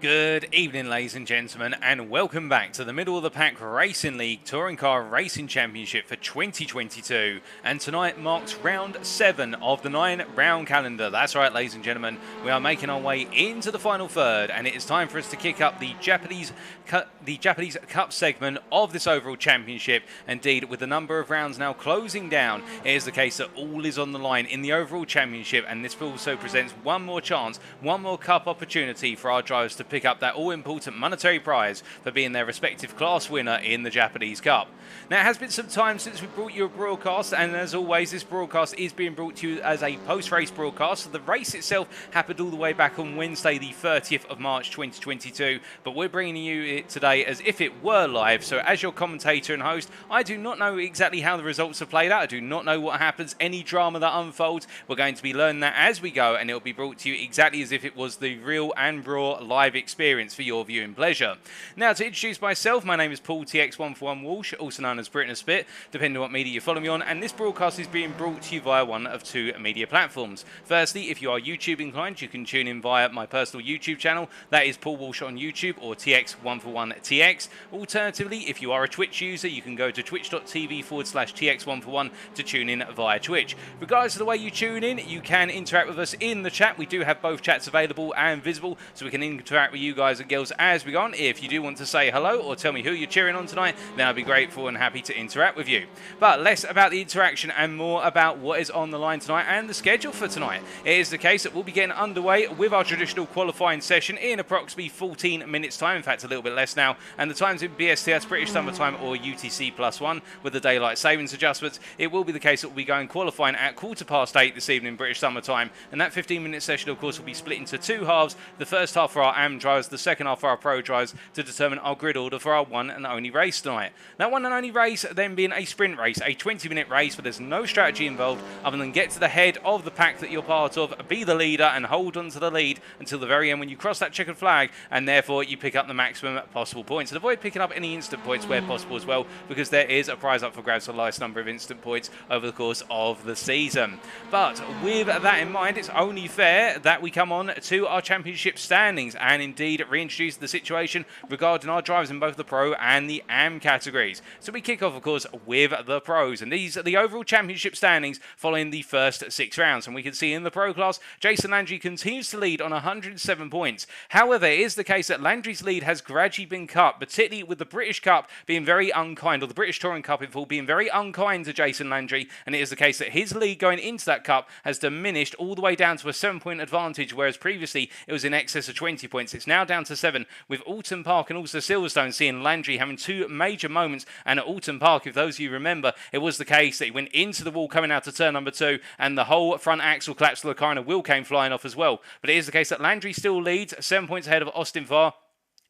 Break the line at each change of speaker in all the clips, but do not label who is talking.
Good evening, ladies and gentlemen, and welcome back to the Middle of the Pack Racing League Touring Car Racing Championship for 2022. And tonight marks round 7 of the 9-round calendar. That's right, ladies and gentlemen, we are making our way into the final third, and it is time for us to kick up the Japanese Cup segment of this overall championship. Indeed, with the number of rounds now closing down, it is the case that all is on the line in the overall championship, and this also presents one more chance, one more cup opportunity for our drivers to pick up that all-important monetary prize for being their respective class winner in the Japanese Cup. Now, it has been some time since we brought you a broadcast, and as always, this broadcast is being brought to you as a post-race broadcast. So the race itself happened all the way back on Wednesday, the 30th of March 2022, but we're bringing you it today as if it were live. So as your commentator and host, I do not know exactly how the results have played out. I do not know what happens, any drama that unfolds. We're going to be learning that as we go, and it'll be brought to you exactly as if it was the real and raw live experience for your viewing pleasure. Now, to introduce myself, my name is Paul TX141 Walsh, also known as Britain Spit, depending on what media you follow me on, and this broadcast is being brought to you via one of two media platforms. Firstly, if you are YouTube inclined, you can tune in via my personal YouTube channel, that is Paul Walsh on YouTube, or TX141TX. Alternatively, if you are a Twitch user, you can go to twitch.tv/TX141 to tune in via Twitch. Regardless of the way you tune in, you can interact with us in the chat. We do have both chats available and visible, so we can interact with you guys and girls as we go on. If you do want to say hello or tell me who you're cheering on tonight, then I'd be grateful and happy to interact with you. But less about the interaction and more about what is on the line tonight and the schedule for tonight. It is the case that we'll be getting underway with our traditional qualifying session in approximately 14 minutes time, in fact a little bit less now, and the times in BST, that's British Summer Time, or UTC+1 with the daylight savings adjustments. It will be the case that we'll be going qualifying at 8:15 this evening British Summer Time, and that 15-minute session of course will be split into two halves, the first half for our AM drivers, the second half for our pro drivers, to determine our grid order for our one and only race tonight. That one and only race then being a sprint race, a 20-minute race where there's no strategy involved other than get to the head of the pack that you're part of, be the leader and hold on to the lead until the very end when you cross that checkered flag, and therefore you pick up the maximum possible points. And avoid picking up any instant points where possible as well, because there is a prize up for grabs for the largest number of instant points over the course of the season. But with that in mind, it's only fair that we come on to our championship standings and indeed reintroduce the situation regarding our drivers in both the pro and the AM categories. So we kick off, of course, with the pros, and these are the overall championship standings following the first 6 rounds. And we can see in the pro class, Jason Landry continues to lead on 107 points. However, it is the case that Landry's lead has gradually been cut, particularly with the British Cup being very unkind, or the British Touring Cup in full being very unkind to Jason Landry, and it is the case that his lead going into that cup has diminished all the way down to a 7-point advantage, whereas previously it was in excess of 20 points. It's now down to 7, with Alton Park and also Silverstone seeing Landry having 2 major moments. And at Alton Park, if those of you remember, it was the case that he went into the wall coming out to turn number 2, and the whole front axle collapsed to the car and a wheel came flying off as well. But it is the case that Landry still leads 7 points ahead of Austin Farr,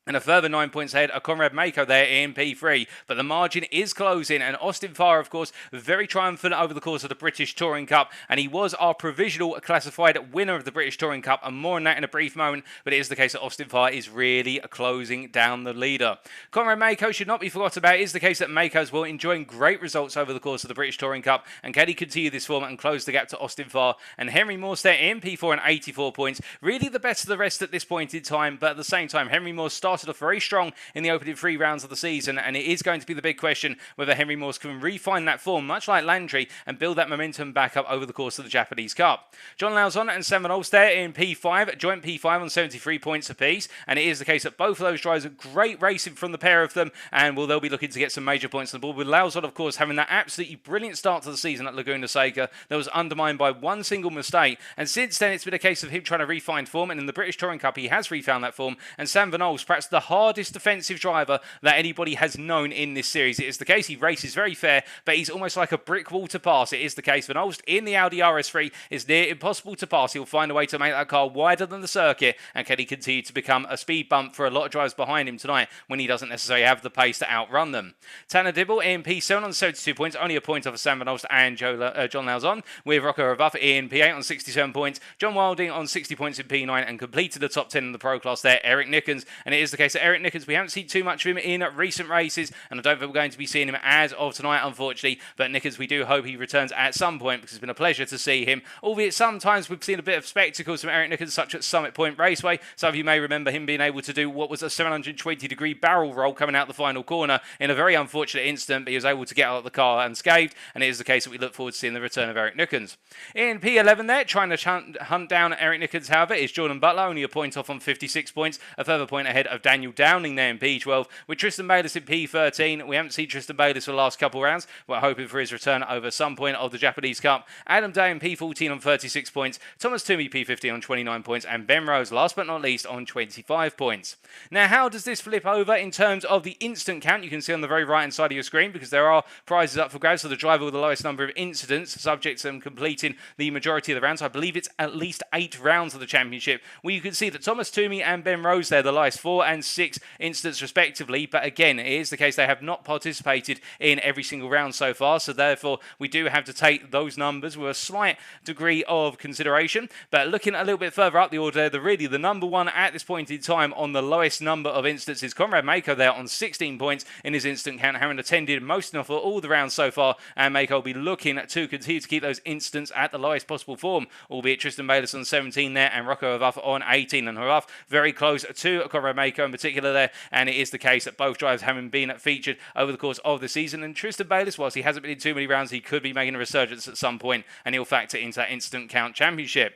and a further 9 points ahead of Conrad Mako there in P3. But the margin is closing, and Austin Farr, of course, very triumphant over the course of the British Touring Cup, and he was our provisional classified winner of the British Touring Cup, and more on that in a brief moment. But it is the case that Austin Farr is really closing down the leader. Conrad Mako should not be forgotten about. It is the case that Mako as well enjoying great results over the course of the British Touring Cup, and can he continue this form and close the gap to Austin Farr? And Henry Morse there in P4 and 84 points, really the best of the rest at this point in time. But at the same time, Henry Morse started off very strong in the opening 3 rounds of the season, and it is going to be the big question whether Henry Morse can refine that form, much like Landry, and build that momentum back up over the course of the Japanese Cup. John Lauzon and Sam Van Olst there in P5, joint P5 on 73 points apiece, and it is the case that both of those drivers are great racing from the pair of them, and they'll be looking to get some major points on the board, with Lauzon, of course, having that absolutely brilliant start to the season at Laguna Seca that was undermined by one single mistake, and since then it's been a case of him trying to refine form, and in the British Touring Cup he has refound that form. And Sam Van Olst, perhaps the hardest defensive driver that anybody has known in this series. It is the case he races very fair, but he's almost like a brick wall to pass. It is the case Van Olst in the Audi RS3 is near impossible to pass. He'll find a way to make that car wider than the circuit, and can he continue to become a speed bump for a lot of drivers behind him tonight when he doesn't necessarily have the pace to outrun them. Tanner Dibble in P7 on 72 points, only a point off of Sam Van Olst and John Lauzon, with Rocco Rebuff in P8 on 67 points, John Wilding on 60 points in P9, and completed the top 10 in the pro class there, Eric Nickens. And it is the case that Eric Nickens, we haven't seen too much of him in recent races, and I don't think we're going to be seeing him as of tonight, unfortunately. But Nickens, we do hope he returns at some point, because it's been a pleasure to see him. Albeit sometimes we've seen a bit of spectacles from Eric Nickens, such at Summit Point Raceway. Some of you may remember him being able to do what was a 720-degree barrel roll coming out the final corner in a very unfortunate instant, but he was able to get out of the car unscathed, and it is the case that we look forward to seeing the return of Eric Nickens. In P11 there, trying to hunt down Eric Nickens, however, is Jordan Butler, only a point off on 56 points, a further point ahead of Daniel Downing there in P12, with Tristan Bayliss in P13. We haven't seen Tristan Bayliss for the last couple of rounds. We're hoping for his return over some point of the Japanese Cup. Adam Day in P14 on 36 points, Thomas Toomey P15 on 29 points, and Ben Rose, last but not least, on 25 points. Now, how does this flip over in terms of the instant count? You can see on the very right-hand side of your screen, because there are prizes up for grabs for the driver with the lowest number of incidents, subject to them completing the majority of the rounds. I believe it's at least 8 rounds of the championship, where you can see that Thomas Toomey and Ben Rose there, the lowest 4 and 6 incidents respectively. But again, it is the case they have not participated in every single round so far, so therefore we do have to take those numbers with a slight degree of consideration. But looking a little bit further up the order, the number one at this point in time on the lowest number of instances is Conrad Mako there on 16 points in his instant count, having attended most of all the rounds so far, and Mako will be looking to continue to keep those instants at the lowest possible form, albeit Tristan Bayliss on 17 there and Rocco Havaf on 18, and Havaf very close to Conrad Mako in particular there, and it is the case that both drivers having been featured over the course of the season, and Tristan Bayliss, whilst he hasn't been in too many rounds, he could be making a resurgence at some point, and he'll factor into that instant count championship.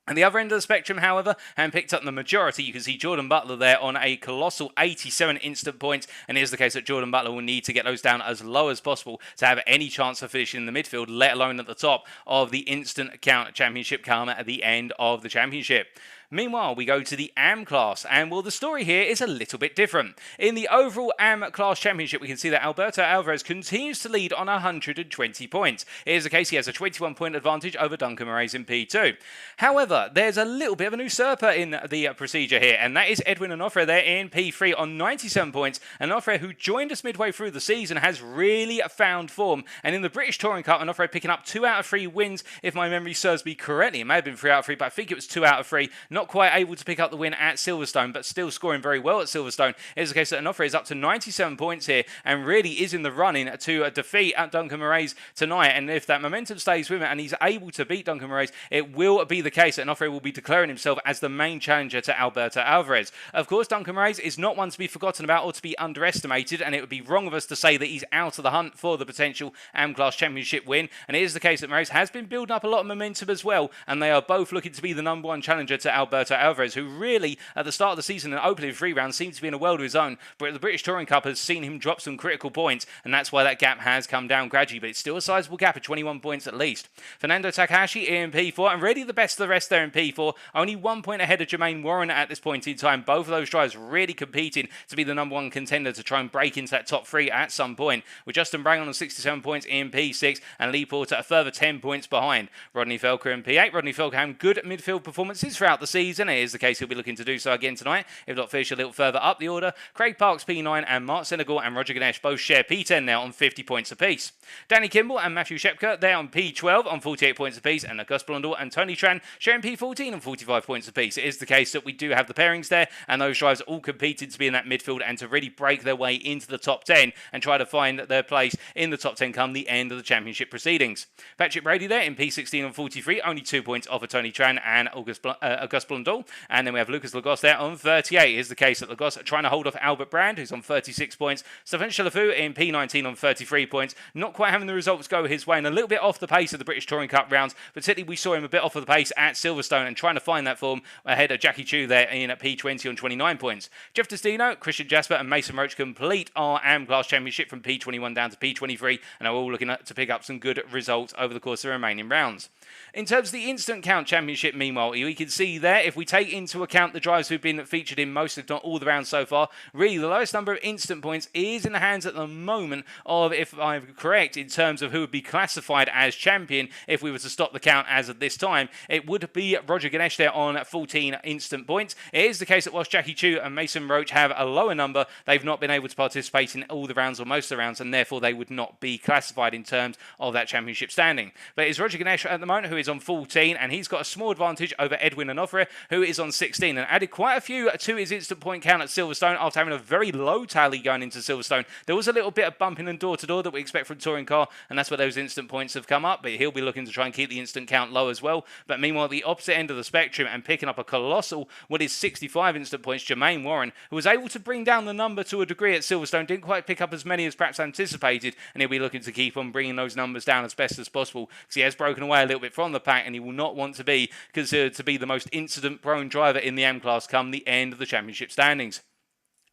At the other end of the spectrum, however, and picked up the majority, you can see Jordan Butler there on a colossal 87 instant points, and it is the case that Jordan Butler will need to get those down as low as possible to have any chance of finishing in the midfield, let alone at the top of the instant count championship come at the end of the championship. Meanwhile, we go to the AM class, and well, the story here is a little bit different. In the overall AM class championship, we can see that Alberto Alvarez continues to lead on 120 points. It is the case he has a 21-point advantage over Duncan Moraes in P2. However, there's a little bit of an usurper in the procedure here, and that is Edwin Alfred there in P3 on 97 points. And Alfred, who joined us midway through the season, has really found form. And in the British Touring Cup, Alfred picking up 2 out of 3 wins, if my memory serves me correctly. It may have been 3 out of 3, but I think it was 2 out of 3. Not quite able to pick up the win at Silverstone, but still scoring very well at Silverstone. It is the case that Onofre is up to 97 points here and really is in the running to defeat Duncan Moraes tonight. And if that momentum stays with him and he's able to beat Duncan Moraes, it will be the case that Onofre will be declaring himself as the main challenger to Alberto Alvarez. Of course, Duncan Moraes is not one to be forgotten about or to be underestimated, and it would be wrong of us to say that he's out of the hunt for the potential AM Class Championship win. And it is the case that Moraes has been building up a lot of momentum as well, and they are both looking to be the number one challenger to Alberto Alvarez, who really, at the start of the season and opening 3 rounds, seems to be in a world of his own. But the British Touring Cup has seen him drop some critical points, and that's why that gap has come down gradually. But it's still a sizable gap of 21 points at least. Fernando Takahashi in P4, and really the best of the rest there in P4. Only 1 point ahead of Jermaine Warren at this point in time. Both of those drivers really competing to be the number one contender to try and break into that top 3 at some point. With Justin Brangon on 67 points in P6, and Lee Porter a further 10 points behind. Rodney Felker in P8. Rodney Felker having good midfield performances throughout the season. It is the case he'll be looking to do so again tonight, if not finish a little further up the order. Craig Parks P9 and Mark Senegal and Roger Ganesh both share P10 now on 50 points apiece. Danny Kimball and Matthew Shepka there on P12 on 48 points apiece, and Auguste Blondel and Tony Tran sharing P14 on 45 points apiece. It is the case that we do have the pairings there, and those drivers all competing to be in that midfield and to really break their way into the top 10 and try to find their place in the top 10 come the end of the championship proceedings. Patrick Brady there in P16 on 43, only 2 points off of Tony Tran and Auguste Blondel. And then we have Lucas Lagos there on 38. It is the case that Lagos trying to hold off Albert Brand, who's on 36 points. Stefan Chalafu in P19 on 33 points. Not quite having the results go his way and a little bit off the pace of the British Touring Cup rounds. Particularly we saw him a bit off of the pace at Silverstone and trying to find that form ahead of Jackie Chu there in at P20 on 29 points. Jeff Destino, Christian Jasper and Mason Roach complete our AM Class Championship from P21 down to P23 and are all looking to pick up some good results over the course of the remaining rounds. In terms of the Instant Count Championship, meanwhile, we can see there, if we take into account the drivers who've been featured in most, if not all, the rounds so far, really the lowest number of instant points is in the hands at the moment of, if I'm correct, in terms of who would be classified as champion if we were to stop the count as of this time. It would be Roger Ganesh there on 14 instant points. It is the case that whilst Jackie Chu and Mason Roach have a lower number, they've not been able to participate in all the rounds or most of the rounds, and therefore they would not be classified in terms of that championship standing. But it's Roger Ganesh at the moment who is on 14, and he's got a small advantage over Edwin Alfred, Alfred, who is on 16, and added quite a few to his instant point count at Silverstone after having a very low tally going into Silverstone. There was a little bit of bumping and door-to-door that we expect from touring car, and that's where those instant points have come up, but he'll be looking to try and keep the instant count low as well. But meanwhile, the opposite end of the spectrum and picking up a colossal, what is 65 instant points, Jermaine Warren, who was able to bring down the number to a degree at Silverstone, didn't quite pick up as many as perhaps anticipated, and he'll be looking to keep on bringing those numbers down as best as possible, because he has broken away a little bit from the pack, and he will not want to be considered to be the most incident-prone driver in the M class come the end of the championship standings.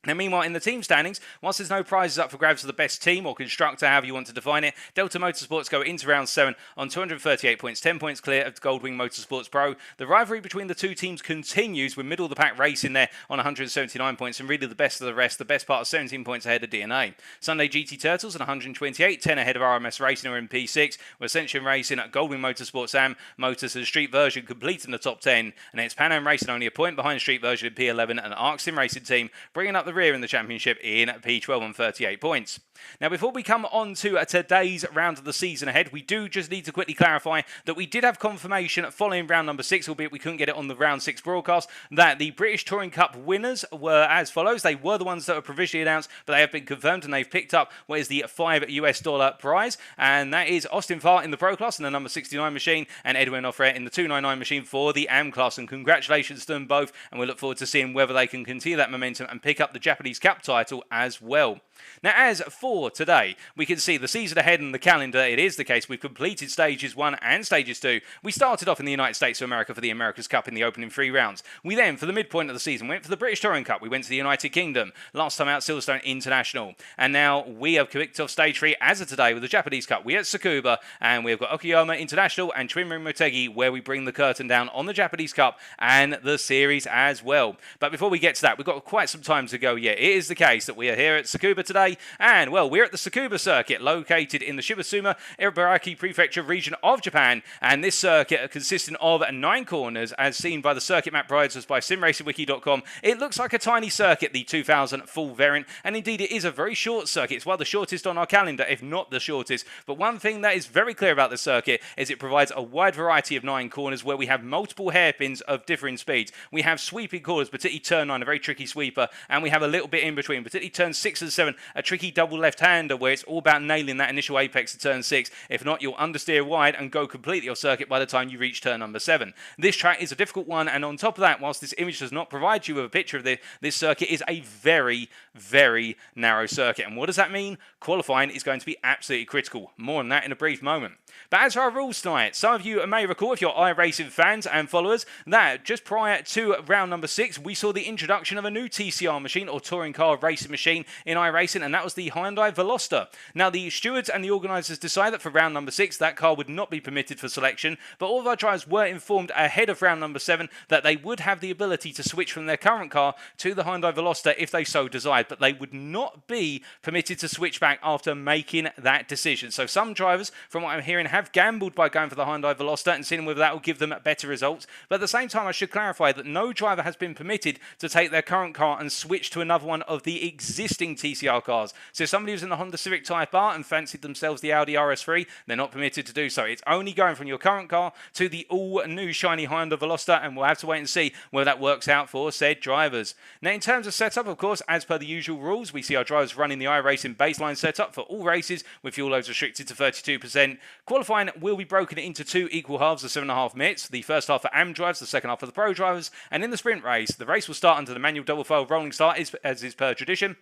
Now, meanwhile, in the team standings, whilst there's no prizes up for grabs for the best team or constructor, however you want to define it, Delta Motorsports go into round 7 on 238 points, 10 points clear of Goldwing Motorsports Pro. The rivalry between the two teams continues with middle-of-the-pack racing there on 179 points, and really the best of the rest, the best part of 17 points ahead of DNA. Sunday GT Turtles at 128, 10 ahead of RMS Racing or in P6, with Ascension Racing at Goldwing Motorsports Am Motors as Street Version complete in the top 10, and it's Pan Am Racing only a point behind Street Version in P11, and Arc Sim Racing Team bringing up the rear in the championship in P12 on 38 points. Now, before we come on to today's round of the season ahead, we do just need to quickly clarify that we did have confirmation following round number 6, albeit we couldn't get it on the round 6 broadcast, that the British Touring Cup winners were as follows. They were the ones that were provisionally announced, but they have been confirmed, and they've picked up what is the $5 prize, and that is Austin Farr in the Pro class in the number 69 machine, and Edwin Alfred in the 299 machine for the AM class, and congratulations to them both, and we look forward to seeing whether they can continue that momentum and pick up the Japanese Cup title as well. Now, as for today, we can see the season ahead in the calendar. It is the case we've completed stages 1 and stages 2. We started off in the United States of America for the America's Cup in the opening 3 rounds. We then, for the midpoint of the season, went for the British Touring Cup. We went to the United Kingdom, last time out Silverstone International. And now we have kicked off stage 3 as of today with the Japanese Cup. We're at Sakuba, and we've got Okayama International and Twinring Motegi, where we bring the curtain down on the Japanese Cup and the series as well. But before we get to that, we've got quite some time to go yet. It is the case that we are here at Sakuba today, and, well, we're at the Tsukuba Circuit, located in the Shibasuma, Ibaraki Prefecture region of Japan, and this circuit consisting of 9 corners, as seen by the circuit map provided us by simracingwiki.com. It looks like a tiny circuit, the 2000 full variant, and indeed it is a very short circuit. It's one of the shortest on our calendar, if not the shortest. But one thing that is very clear about the circuit is it provides a wide variety of 9 corners where we have multiple hairpins of differing speeds. We have sweeping corners, particularly turn 9, a very tricky sweeper, and we have a little bit in between, particularly turn 6 and 7, a tricky double left-hander where it's all about nailing that initial apex to turn 6. If not, you'll understeer wide and go completely off circuit by the time you reach turn number 7. This track is a difficult one, and on top of that, whilst this image does not provide you with a picture of this circuit is a very, very narrow circuit. And what does that mean? Qualifying is going to be absolutely critical. More on that in a brief moment. But as for our rules tonight, some of you may recall, if you're iRacing fans and followers, that just prior to round number 6, we saw the introduction of a new TCR machine, or touring car racing machine, in iRacing, and that was the Hyundai Veloster. Now, the stewards and the organisers decided that for round number 6, that car would not be permitted for selection, but all of our drivers were informed ahead of round number 7 that they would have the ability to switch from their current car to the Hyundai Veloster if they so desired, but they would not be permitted to switch back after making that decision. So some drivers, from what I'm hearing, have gambled by going for the Hyundai Veloster and seeing whether that will give them better results. But at the same time, I should clarify that no driver has been permitted to take their current car and switch to another one of the existing TCR cars. So if somebody who's in the Honda Civic Type R and fancied themselves the Audi RS3, they're not permitted to do so. It's only going from your current car to the all-new shiny Hyundai Veloster, and we'll have to wait and see whether that works out for said drivers. Now, in terms of setup, of course, as per the usual rules, we see our drivers running the iRacing baseline setup for all races, with fuel loads restricted to 32%. Qualifying will be broken into 2 equal halves of 7.5 minutes. The first half for AM drivers, the second half for the Pro drivers. And in the sprint race, the race will start under the manual double file rolling start, as is per tradition,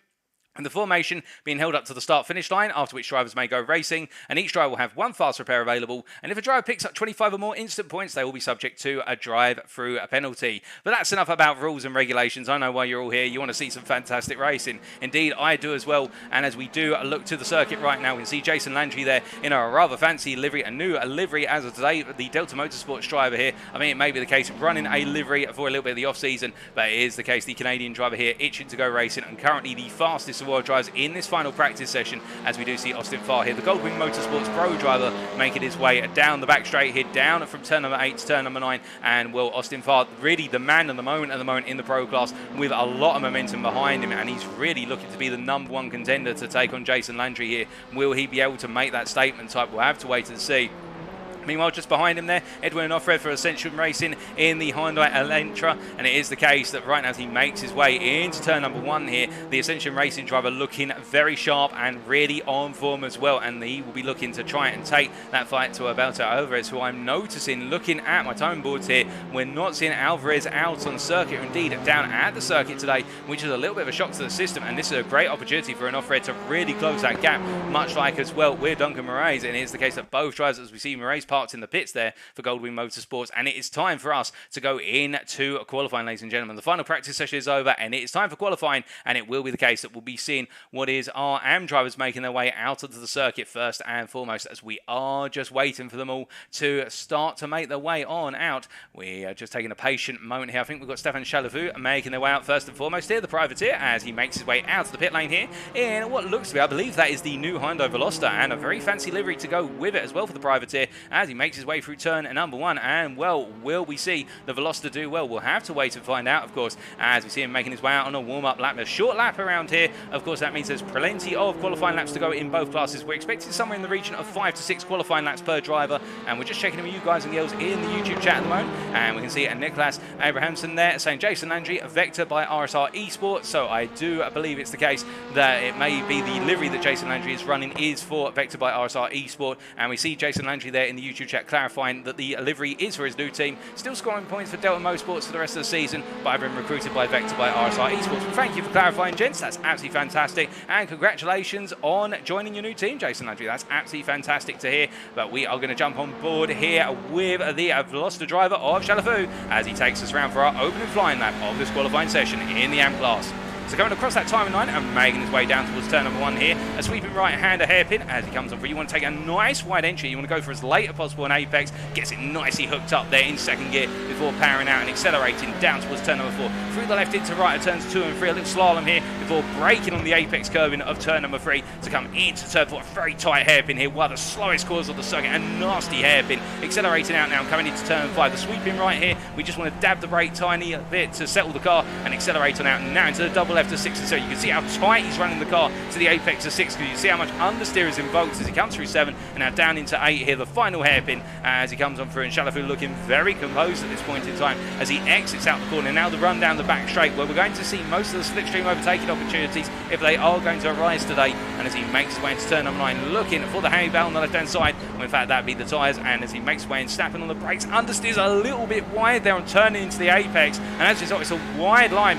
and the formation being held up to the start-finish line, after which drivers may go racing, and each driver will have 1 fast repair available, and if a driver picks up 25 or more instant points, they will be subject to a drive-through penalty. But that's enough about rules and regulations. I know why you're all here. You want to see some fantastic racing. Indeed, I do as well, and as we do look to the circuit right now, we can see Jason Landry there in a rather fancy livery, a new livery as of today, the Delta Motorsports driver here. I mean, it may be the case of running a livery for a little bit of the off-season, but it is the case, the Canadian driver here itching to go racing, and currently the fastest of world drivers in this final practice session, as we do see Austin Farr here, the Goldwing Motorsports Pro driver, making his way down the back straight here, down from turn number 8 to turn number 9, and well, Austin Farr, really the man at the moment in the Pro class, with a lot of momentum behind him, and he's really looking to be the number 1 contender to take on Jason Landry here. Will he be able to make that statement type? We'll have to wait and see. Meanwhile, just behind him there, Edwin Alfred for Ascension Racing in the Hyundai Elantra. And it is the case that right now as he makes his way into turn number 1 here, the Ascension Racing driver looking very sharp and really on form as well. And he will be looking to try and take that fight to Alberto Alvarez, who I'm noticing, looking at my time boards here, we're not seeing Alvarez out on circuit, or indeed down at the circuit today, which is a little bit of a shock to the system. And this is a great opportunity for an Alfred to really close that gap, much like as well with Duncan Moraes. And it's the case that both drivers, as we see Moraes parked in the pits there for Goldwing Motorsports, and it is time for us to go into qualifying, ladies and gentlemen. The final practice session is over and it is time for qualifying, and it will be the case that we'll be seeing what is our AM drivers making their way out onto the circuit first and foremost, as we are just waiting for them all to start to make their way on out. We are just taking a patient moment here. I think we've got Stefan Chalavu making their way out first and foremost here, the privateer, as he makes his way out of the pit lane here in what looks to be, I believe that is the new Hyundai Veloster, and a very fancy livery to go with it as well for the privateer as he makes his way through turn number 1. And well, will we see the Veloster do well? We'll have to wait and find out, of course, as we see him making his way out on a warm-up lap. A short lap around here. Of course, that means there's plenty of qualifying laps to go in both classes. We're expecting somewhere in the region of 5 to 6 qualifying laps per driver, and we're just checking in with you guys and girls in the YouTube chat at the moment, and we can see Nicholas Abrahamson there saying Jason Landry, Vector by RSR Esports. So I do believe it's the case that it may be the livery that Jason Landry is running is for Vector by RSR Esports, and we see Jason Landry there in the YouTube chat clarifying that the livery is for his new team. Still scoring points for Delta Motorsports for the rest of the season, but I've been recruited by Vector by RSR Esports. Well, thank you for clarifying, gents. That's absolutely fantastic, and congratulations on joining your new team, Jason Landry. That's absolutely fantastic to hear. But we are going to jump on board here with the Veloster driver of Chalafu as he takes us around for our opening flying lap of this qualifying session in the AM class. So going across that timing line and making his way down towards turn number 1 here. A sweeping right-hander hairpin as he comes on through. You want to take a nice wide entry. You want to go for as late as possible on apex. Gets it nicely hooked up there in second gear before powering out and accelerating down towards turn number 4. Through the left into right of turns 2 and 3. A little slalom here before braking on the apex curving of turn number 3 to come into turn 4. A very tight hairpin here. One of the slowest corners of the circuit. A nasty hairpin. Accelerating out now and coming into turn 5. The sweeping right here. We just want to dab the brake tiny bit to settle the car and accelerate on out. And now into the double left of 6 and 7. You can see how tight he's running the car to the apex of 6, because you see how much understeer is invoked as he comes through 7 and now down into 8 here, the final hairpin as he comes on through, and Chalafu looking very composed at this point in time as he exits out the corner. Now the run down the back straight, where we're going to see most of the slipstream overtaking opportunities if they are going to arise today, and as he makes his way into turn number 9 looking for the hay bell on the left hand side, well, in fact that'd be the tyres, and as he makes his way in snapping on the brakes, understeers a little bit wide there on turning into the apex, and as a result it's a wide line.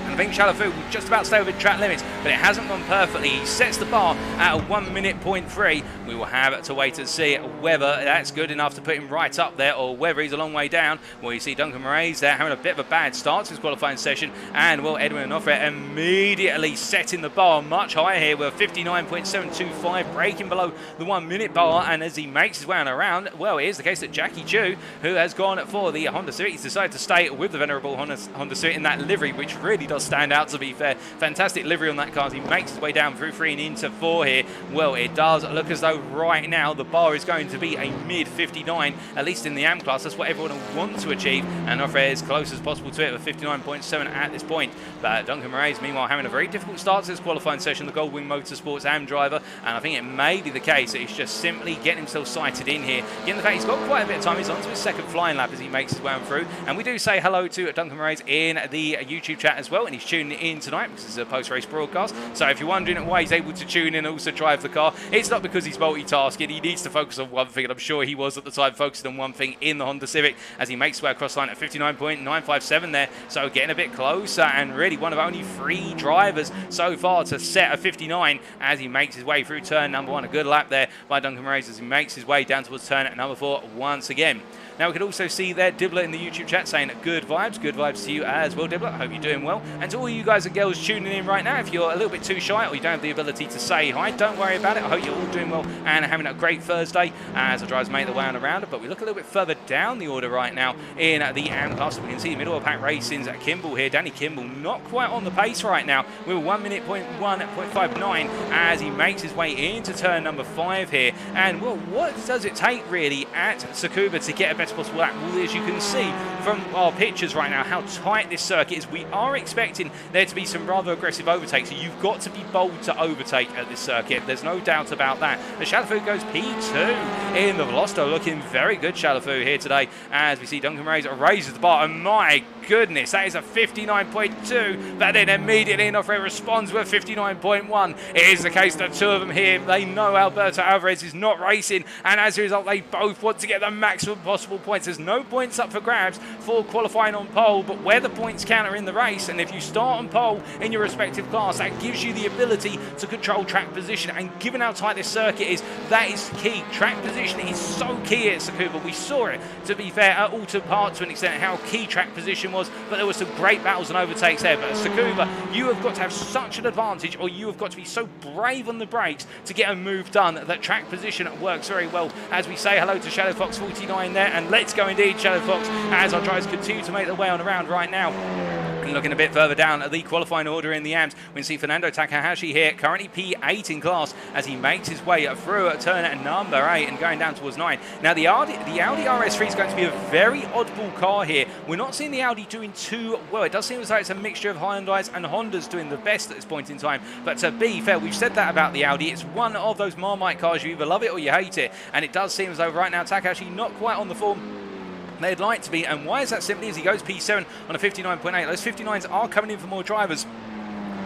I think Chalafu will just about stay within track limits, but it hasn't gone perfectly. He sets the bar at a 1 minute point 3. We will have to wait and see whether that's good enough to put him right up there or whether he's a long way down. Well, you see Duncan Moraes there having a bit of a bad start to his qualifying session, and well, Edwin Alfred immediately setting the bar much higher here with 59.725, breaking below the 1 minute bar, and as he makes his way on around, well, it is the case that Jackie Chu, who has gone for the Honda Civic, he's decided to stay with the venerable Honda Civic in that livery, which really does stand out, to be fair. Fantastic livery on that car as he makes his way down through 3 and into 4 here. Well, it does look as though right now the bar is going to be a mid 59, at least in the AM class. That's what everyone wants to achieve, and Alfred is as close as possible to it with 59.7 at this point. But Duncan Moraes, meanwhile, having a very difficult start to this qualifying session, the Goldwing Motorsports AM driver, and I think it may be the case that he's just simply getting himself sighted in here. Given the fact he's got quite a bit of time, he's on to his second flying lap as he makes his way on through, and we do say hello to Duncan Moraes in the YouTube chat as well, and he's tuning in tonight because it's a post-race broadcast. So if you're wondering why he's able to tune in and also drive the car, it's not because he's multitasking. He needs to focus on one thing, and I'm sure he was at the time focusing on one thing in the Honda Civic as he makes his way across the line at 59.957 there. So getting a bit closer, and really one of only 3 drivers so far to set a 59 as he makes his way through turn number 1. A good lap there by Duncan Moraes as he makes his way down towards turn number 4 once again. Now we can also see there Dibbler in the YouTube chat saying good vibes to you as well, Dibbler. Hope you're doing well. And to all you guys and girls tuning in right now, if you're a little bit too shy or you don't have the ability to say hi, don't worry about it. I hope you're all doing well and having a great Thursday as the drivers make their way on around. But we look a little bit further down the order right now in the AM class. We can see middle of pack racing's Kimball here. Danny Kimball not quite on the pace right now with a 1 minute point 1.59 as he makes his way into turn number 5 here. And well, what does it take really at Sakuba to get a better possible lap? Well, as you can see, from our pictures right now how tight this circuit is. We are expecting there to be some rather aggressive overtakes, so you've got to be bold to overtake at this circuit. There's no doubt about that. The Shalafu goes P2 in the Velosto, looking very good Shalafu here today as we see Duncan raises the bar, and my goodness, that is a 59.2, but then immediately Onofre responds with 59.1. It is the case that two of them here, they know Alberto Alvarez is not racing, and as a result they both want to get the maximum possible points. There's no points up for grabs for qualifying on pole, but where the points count are in the race, and if you start on pole in your respective class, that gives you the ability to control track position, and given how tight this circuit is, that is key. Track position is so key at Sakuba. We saw it, to be fair, at Alton Park to an extent, how key track position was, but there were some great battles and overtakes there. But at Sakuba, you have got to have such an advantage, or you have got to be so brave on the brakes to get a move done, that track position works very well. As we say hello to Shadow Fox 49 there, and let's go indeed, Shadow Fox, as our drivers continue to make their way on around right now. And looking a bit further down at the qualifying order in the AMS, we can see Fernando Takahashi here, currently P8 in class, as he makes his way through at turn at number 8 and going down towards 9. Now the Audi RS3 is going to be a very oddball car here. We're not seeing the Audi doing too well. It does seem as though it's a mixture of Hyundais and Hondas doing the best at this point in time. But to be fair, we've said that about the Audi. It's one of those Marmite cars, you either love it or you hate it. And it does seem as though right now Takahashi not quite on the form they'd like to be. And why is that? Simply as he goes P7 on a 59.8. Those 59s are coming in for more drivers.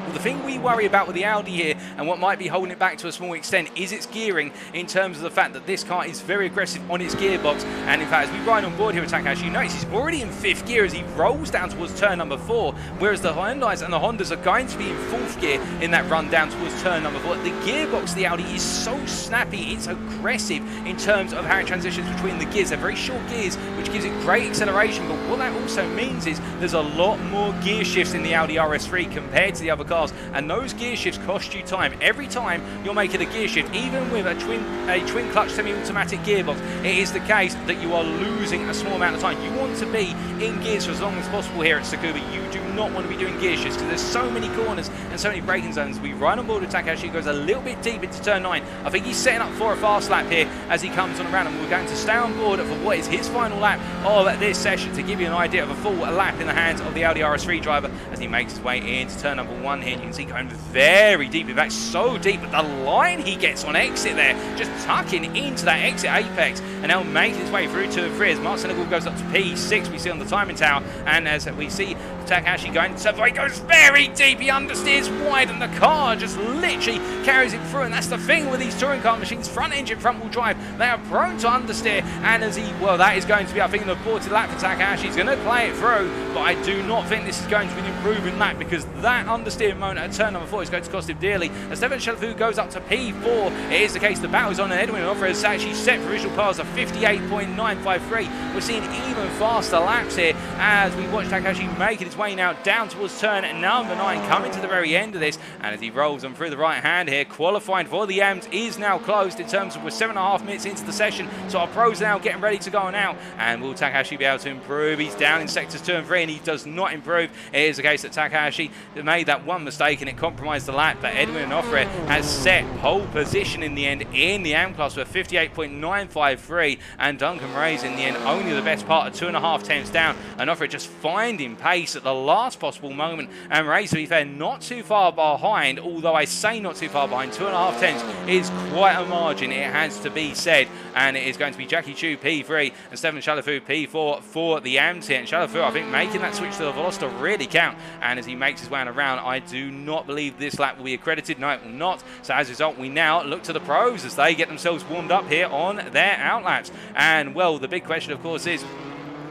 Well, the thing we worry about with the Audi here, and what might be holding it back to a small extent, is its gearing, in terms of the fact that this car is very aggressive on its gearbox. And in fact, as we ride on board here with Takahashi, you notice he's already in 5th gear as he rolls down towards turn number 4, whereas the Hyundais and the Hondas are going to be in 4th gear in that run down towards turn number 4. The gearbox of the Audi is so snappy, it's aggressive in terms of how it transitions between the gears. They're very short gears, which gives it great acceleration, but what that also means is there's a lot more gear shifts in the Audi RS3 compared to the other cars. And those gear shifts cost you time. Every time you're making a gear shift, even with a twin clutch semi-automatic gearbox, it is the case that you are losing a small amount of time. You want to be in gears for as long as possible here at Tsukuba. You do not want to be doing gear shifts because there's so many corners and so many braking zones. We ride on board with Takahashi, goes a little bit deep into turn 9. I think he's setting up for a fast lap here as he comes on around, and we're going to stay on board for what is his final lap of this session to give you an idea of a full lap in the hands of the Audi RS3 driver as he makes his way into turn number 1 here. You can see going very deep, in fact so deep that the line he gets on exit there, just tucking into that exit apex, and now making his way through 2 and 3 as Mark Senegal goes up to P6, we see on the timing tower, and as we see Takahashi going to he goes very deep, he understeers wide, and the car just literally carries him through. And that's the thing with these touring car machines, front engine, front wheel drive, they are prone to understeer. And as that is going to be, I think, an aborted lap for Takahashi. He's going to play it through, but I do not think this is going to be an improving lap, because that understeering moment at turn number 4 is going to cost him dearly. As Stefan Shalafu goes up to P4, it is the case the battle is on, and Edwin Alfred has actually set provisional pass of 58.953. We're seeing even faster laps here as we watch Takahashi making his way now down towards turn number 9, coming to the very end of this, and as he rolls on through the right hand here, qualifying for the AMS is now closed in terms of we're 7.5 minutes into the session, so our pros are now getting ready to go on out. And will Takahashi be able to improve? He's down in sectors 2 and 3 and he does not improve. It is the case that Takahashi made that one mistake and it compromised the lap, but Edwin Alfred has set pole position in the end in the AM class with 58.953, and Duncan Ray's in the end only the best part of 2.5 tenths down, and Alfred just finding pace at the last possible moment. And Ray, to be fair, not too far behind, although I say not too far behind, 2.5 tenths is quite a margin, it has to be said. And it is going to be Jackie Chu P3 and Stefan Shalafu P4 for the AMS here. And Shalafu, I think, making that switch to the Veloster really count. And as he makes his way around, I do not believe this lap will be accredited. No, it will not. So as a result, we now look to the pros as they get themselves warmed up here on their outlaps. And, well, the big question, of course, is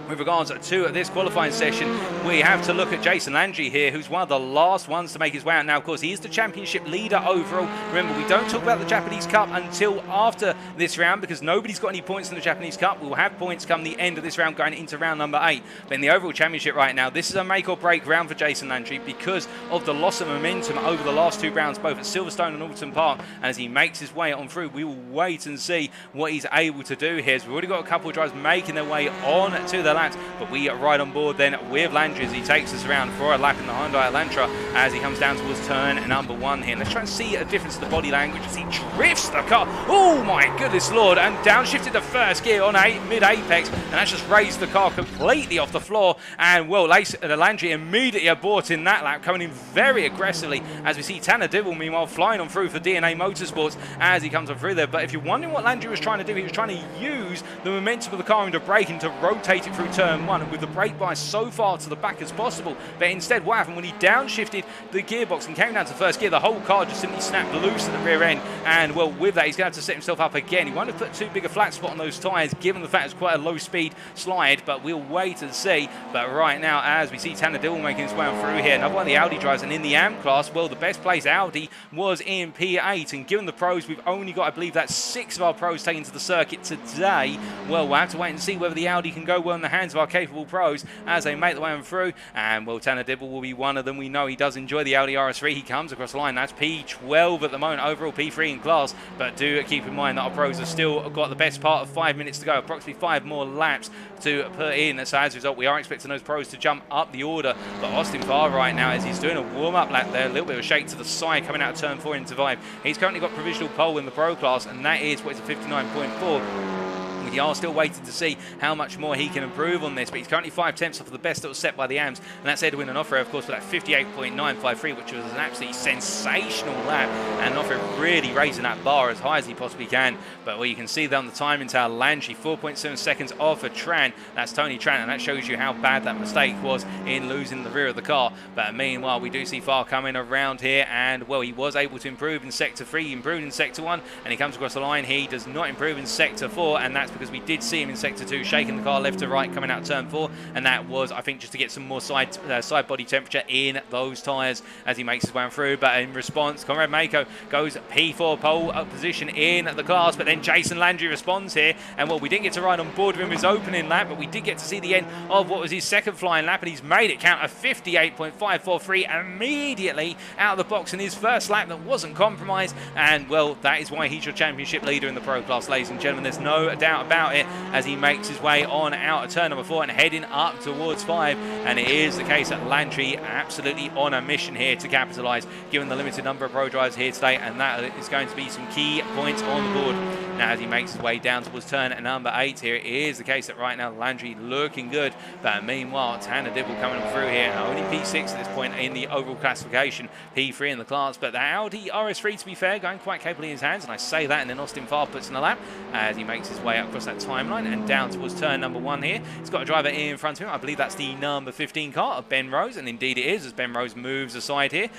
with regards to this qualifying session, we have to look at Jason Landry here, who's one of the last ones to make his way out. Now, of course, he is the championship leader overall. Remember, we don't talk about the Japanese Cup until after this round because nobody's got any points in the Japanese Cup. We'll have points come the end of this round going into round number 8. But in the overall championship right now, this is a make or break round for Jason Landry because of the loss of momentum over the last 2 rounds, both at Silverstone and Alton Park. And as he makes his way on through, we will wait and see what he's able to do here. So we've already got a couple of drivers making their way on to the laps, but we are right on board then with Landry as he takes us around for a lap in the Hyundai Elantra as he comes down towards turn number 1 here. Let's try and see a difference in the body language as he drifts the car. Oh my goodness lord, and downshifted the first gear on mid-apex, and that's just raised the car completely off the floor. And well, Landry immediately aborting that lap, coming in very aggressively as we see Tanner Dibble meanwhile flying on through for DNA Motorsports as he comes on through there. But if you're wondering what Landry was trying to do, he was trying to use the momentum of the car into braking to rotate it through turn 1 with the brake bias so far to the back as possible. But instead what happened when he downshifted the gearbox and came down to first gear, the whole car just simply snapped loose at the rear end. And well, with that he's going to have to set himself up again. He won't have put too big a flat spot on those tyres given the fact it's quite a low speed slide, but we'll wait and see. But right now as we see Tanner Dibble making his way on through here, another one of the Audi drivers, and in the AM class, well, the best place Audi was in P8, and given the pros, we've only got, I believe that's 6 of our pros taken to the circuit today. Well, we'll have to wait and see whether the Audi can go well in the hands of our capable pros as they make the way on through. And well, Tanner Dibble will be one of them. We know he does enjoy the Audi RS3. He comes across the line. That's P12 at the moment, overall P3 in class, but do keep in mind that our pros have still got the best part of 5 minutes to go, approximately 5 more laps to put in. So as a result, we are expecting those pros to jump up the order. But Austin Farr right now, as he's doing a warm-up lap there, a little bit of a shake to the side coming out of turn 4 into 5. He's currently got provisional pole in the pro class, and that is what is a 59.4. We are still waiting to see how much more he can improve on this, but he's currently 5/10 off of the best that was set by the AMs, and that's Edwin Alfred, of course, with that 58.953, which was an absolutely sensational lap, and Alfred really raising that bar as high as he possibly can. But well, you can see there on the timing tower, Landry 4.7 seconds off of Tran. That's Tony Tran, and that shows you how bad that mistake was in losing the rear of the car. But meanwhile, we do see Farr coming around here, and well, he was able to improve in Sector 3, he improved in Sector 1, and he comes across the line. He does not improve in Sector 4, and that's because we did see him in Sector 2 shaking the car left to right coming out turn 4, and that was, I think, just to get some more side body temperature in those tyres as he makes his way through. But in response, Conrad Mako goes P4 pole position in the class, but then Jason Landry responds here, and well, we didn't get to ride on board with him his opening lap, but we did get to see the end of what was his second flying lap, and he's made it count a 58.543 immediately out of the box in his first lap that wasn't compromised. And well, that is why he's your championship leader in the pro class, ladies and gentlemen. There's no doubt about it as he makes his way on out of turn number 4 and heading up towards 5. And it is the case that Landry absolutely on a mission here to capitalise, given the limited number of pro drivers here today, and that is going to be some key points on the board. Now as he makes his way down towards turn number 8 here, it is the case that right now Landry looking good, but meanwhile Tanner Dibble coming through here, only P6 at this point in the overall classification, P3 in the class, but the Audi RS3, to be fair, going quite capably in his hands, and I say that, and then Austin Farr puts in a lap as he makes his way across that timeline and down towards turn number 1 here. He's got a driver in front of him. I believe that's the number 15 car of Ben Rose, and indeed it is, as Ben Rose moves aside here.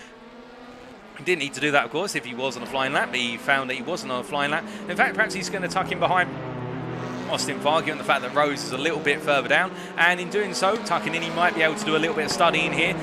He didn't need to do that, of course, if he was on a flying lap, but he found that he wasn't on a flying lap. In fact, perhaps he's going to tuck in behind Austin Farr, given the fact that Rose is a little bit further down, and in doing so, tucking in, he might be able to do a little bit of studying here,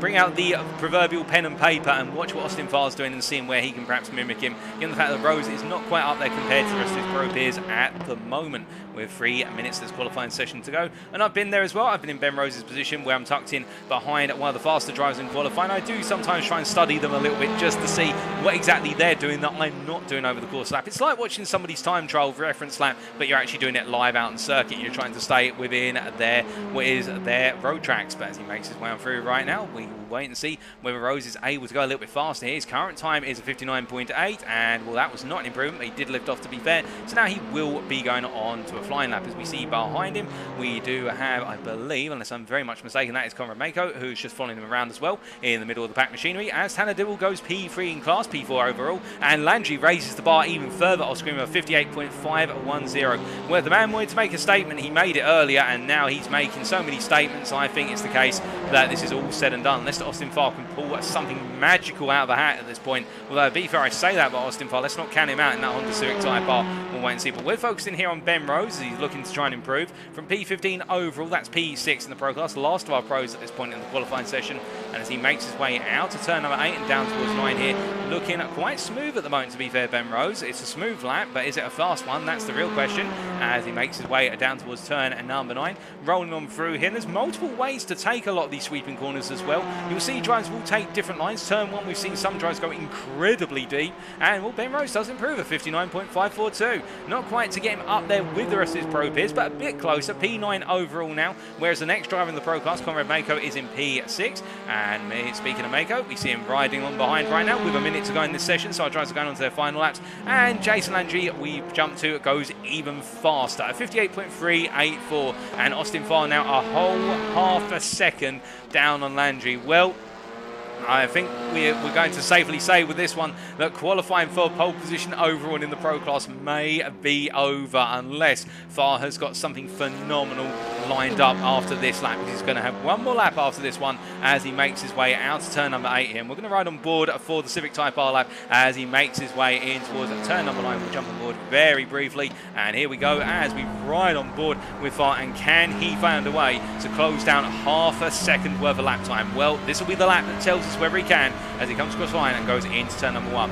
bring out the proverbial pen and paper and watch what Austin Farr's doing and seeing where he can perhaps mimic him, given the fact that Rose is not quite up there compared to the rest of his pro peers at the moment. With 3 minutes this qualifying session to go, and I've been there as well. I've been in Ben Rose's position where I'm tucked in behind one of the faster drivers in qualifying. I do sometimes try and study them a little bit just to see what exactly they're doing that I'm not doing over the course lap. It's like watching somebody's time trial reference lap, but you're actually doing it live out on circuit. You're trying to stay within their road tracks. But as he makes his way on through right now, we will wait and see whether Rose is able to go a little bit faster here. His current time is a 59.8, and well, that was not an improvement, but he did lift off, to be fair. So now he will be going on to a flying lap. As we see behind him, we do have, I believe, unless I'm very much mistaken, that is Conrad Mako, who's just following him around as well in the middle of the pack machinery, as Tanner Dibble goes P3 in class, P4 overall, and Landry raises the bar even further off screen of 58.510. Where the man wanted to make a statement, he made it earlier, and now he's making so many statements. I think it's the case that this is all said and done, unless Austin Farr can pull something magical out of the hat at this point. Although, to be fair, I say that about Austin Farr, let's not count him out in that Honda Civic Type R. We'll wait and see. But we're focusing here on Ben Rose as he's looking to try and improve from P15 overall. That's P6 in the pro class, the last of our pros at this point in the qualifying session. And as he makes his way out to turn number 8 and down towards 9 here, looking quite smooth at the moment, to be fair, Ben Rose. It's a smooth lap, but is it a fast one? That's the real question. As he makes his way down towards turn number 9, rolling on through here. There's multiple ways to take a lot of these sweeping corners as well. You'll see drivers will take different lines. Turn 1, we've seen some drivers go incredibly deep, and well, Ben Rose does improve at 59.542. Not quite to get him up there with the rest of his pro peers, but a bit closer. P9 overall now, whereas the next driver in the pro class, Conrad Mako, is in P6. And speaking of Mako, we see him riding on behind right now with a minute to go in this session, so our drivers are going on to their final laps. And Jason Landry, we jump to, goes even faster at 58.384, and Austin Farr now a whole half a second down on Landry. Well, I think we're going to safely say with this one that qualifying for pole position overall in the pro class may be over unless Farr has got something phenomenal lined up after this lap. He's going to have one more lap after this one as he makes his way out to turn number 8 here. And we're going to ride on board for the Civic Type R lap as he makes his way in towards turn number 9. We'll jump on board very briefly, and here we go as we ride on board with Farr. And can he find a way to close down half a second worth of lap time? Well, this will be the lap that tells us whether he can, as he comes across the line and goes into turn number 1.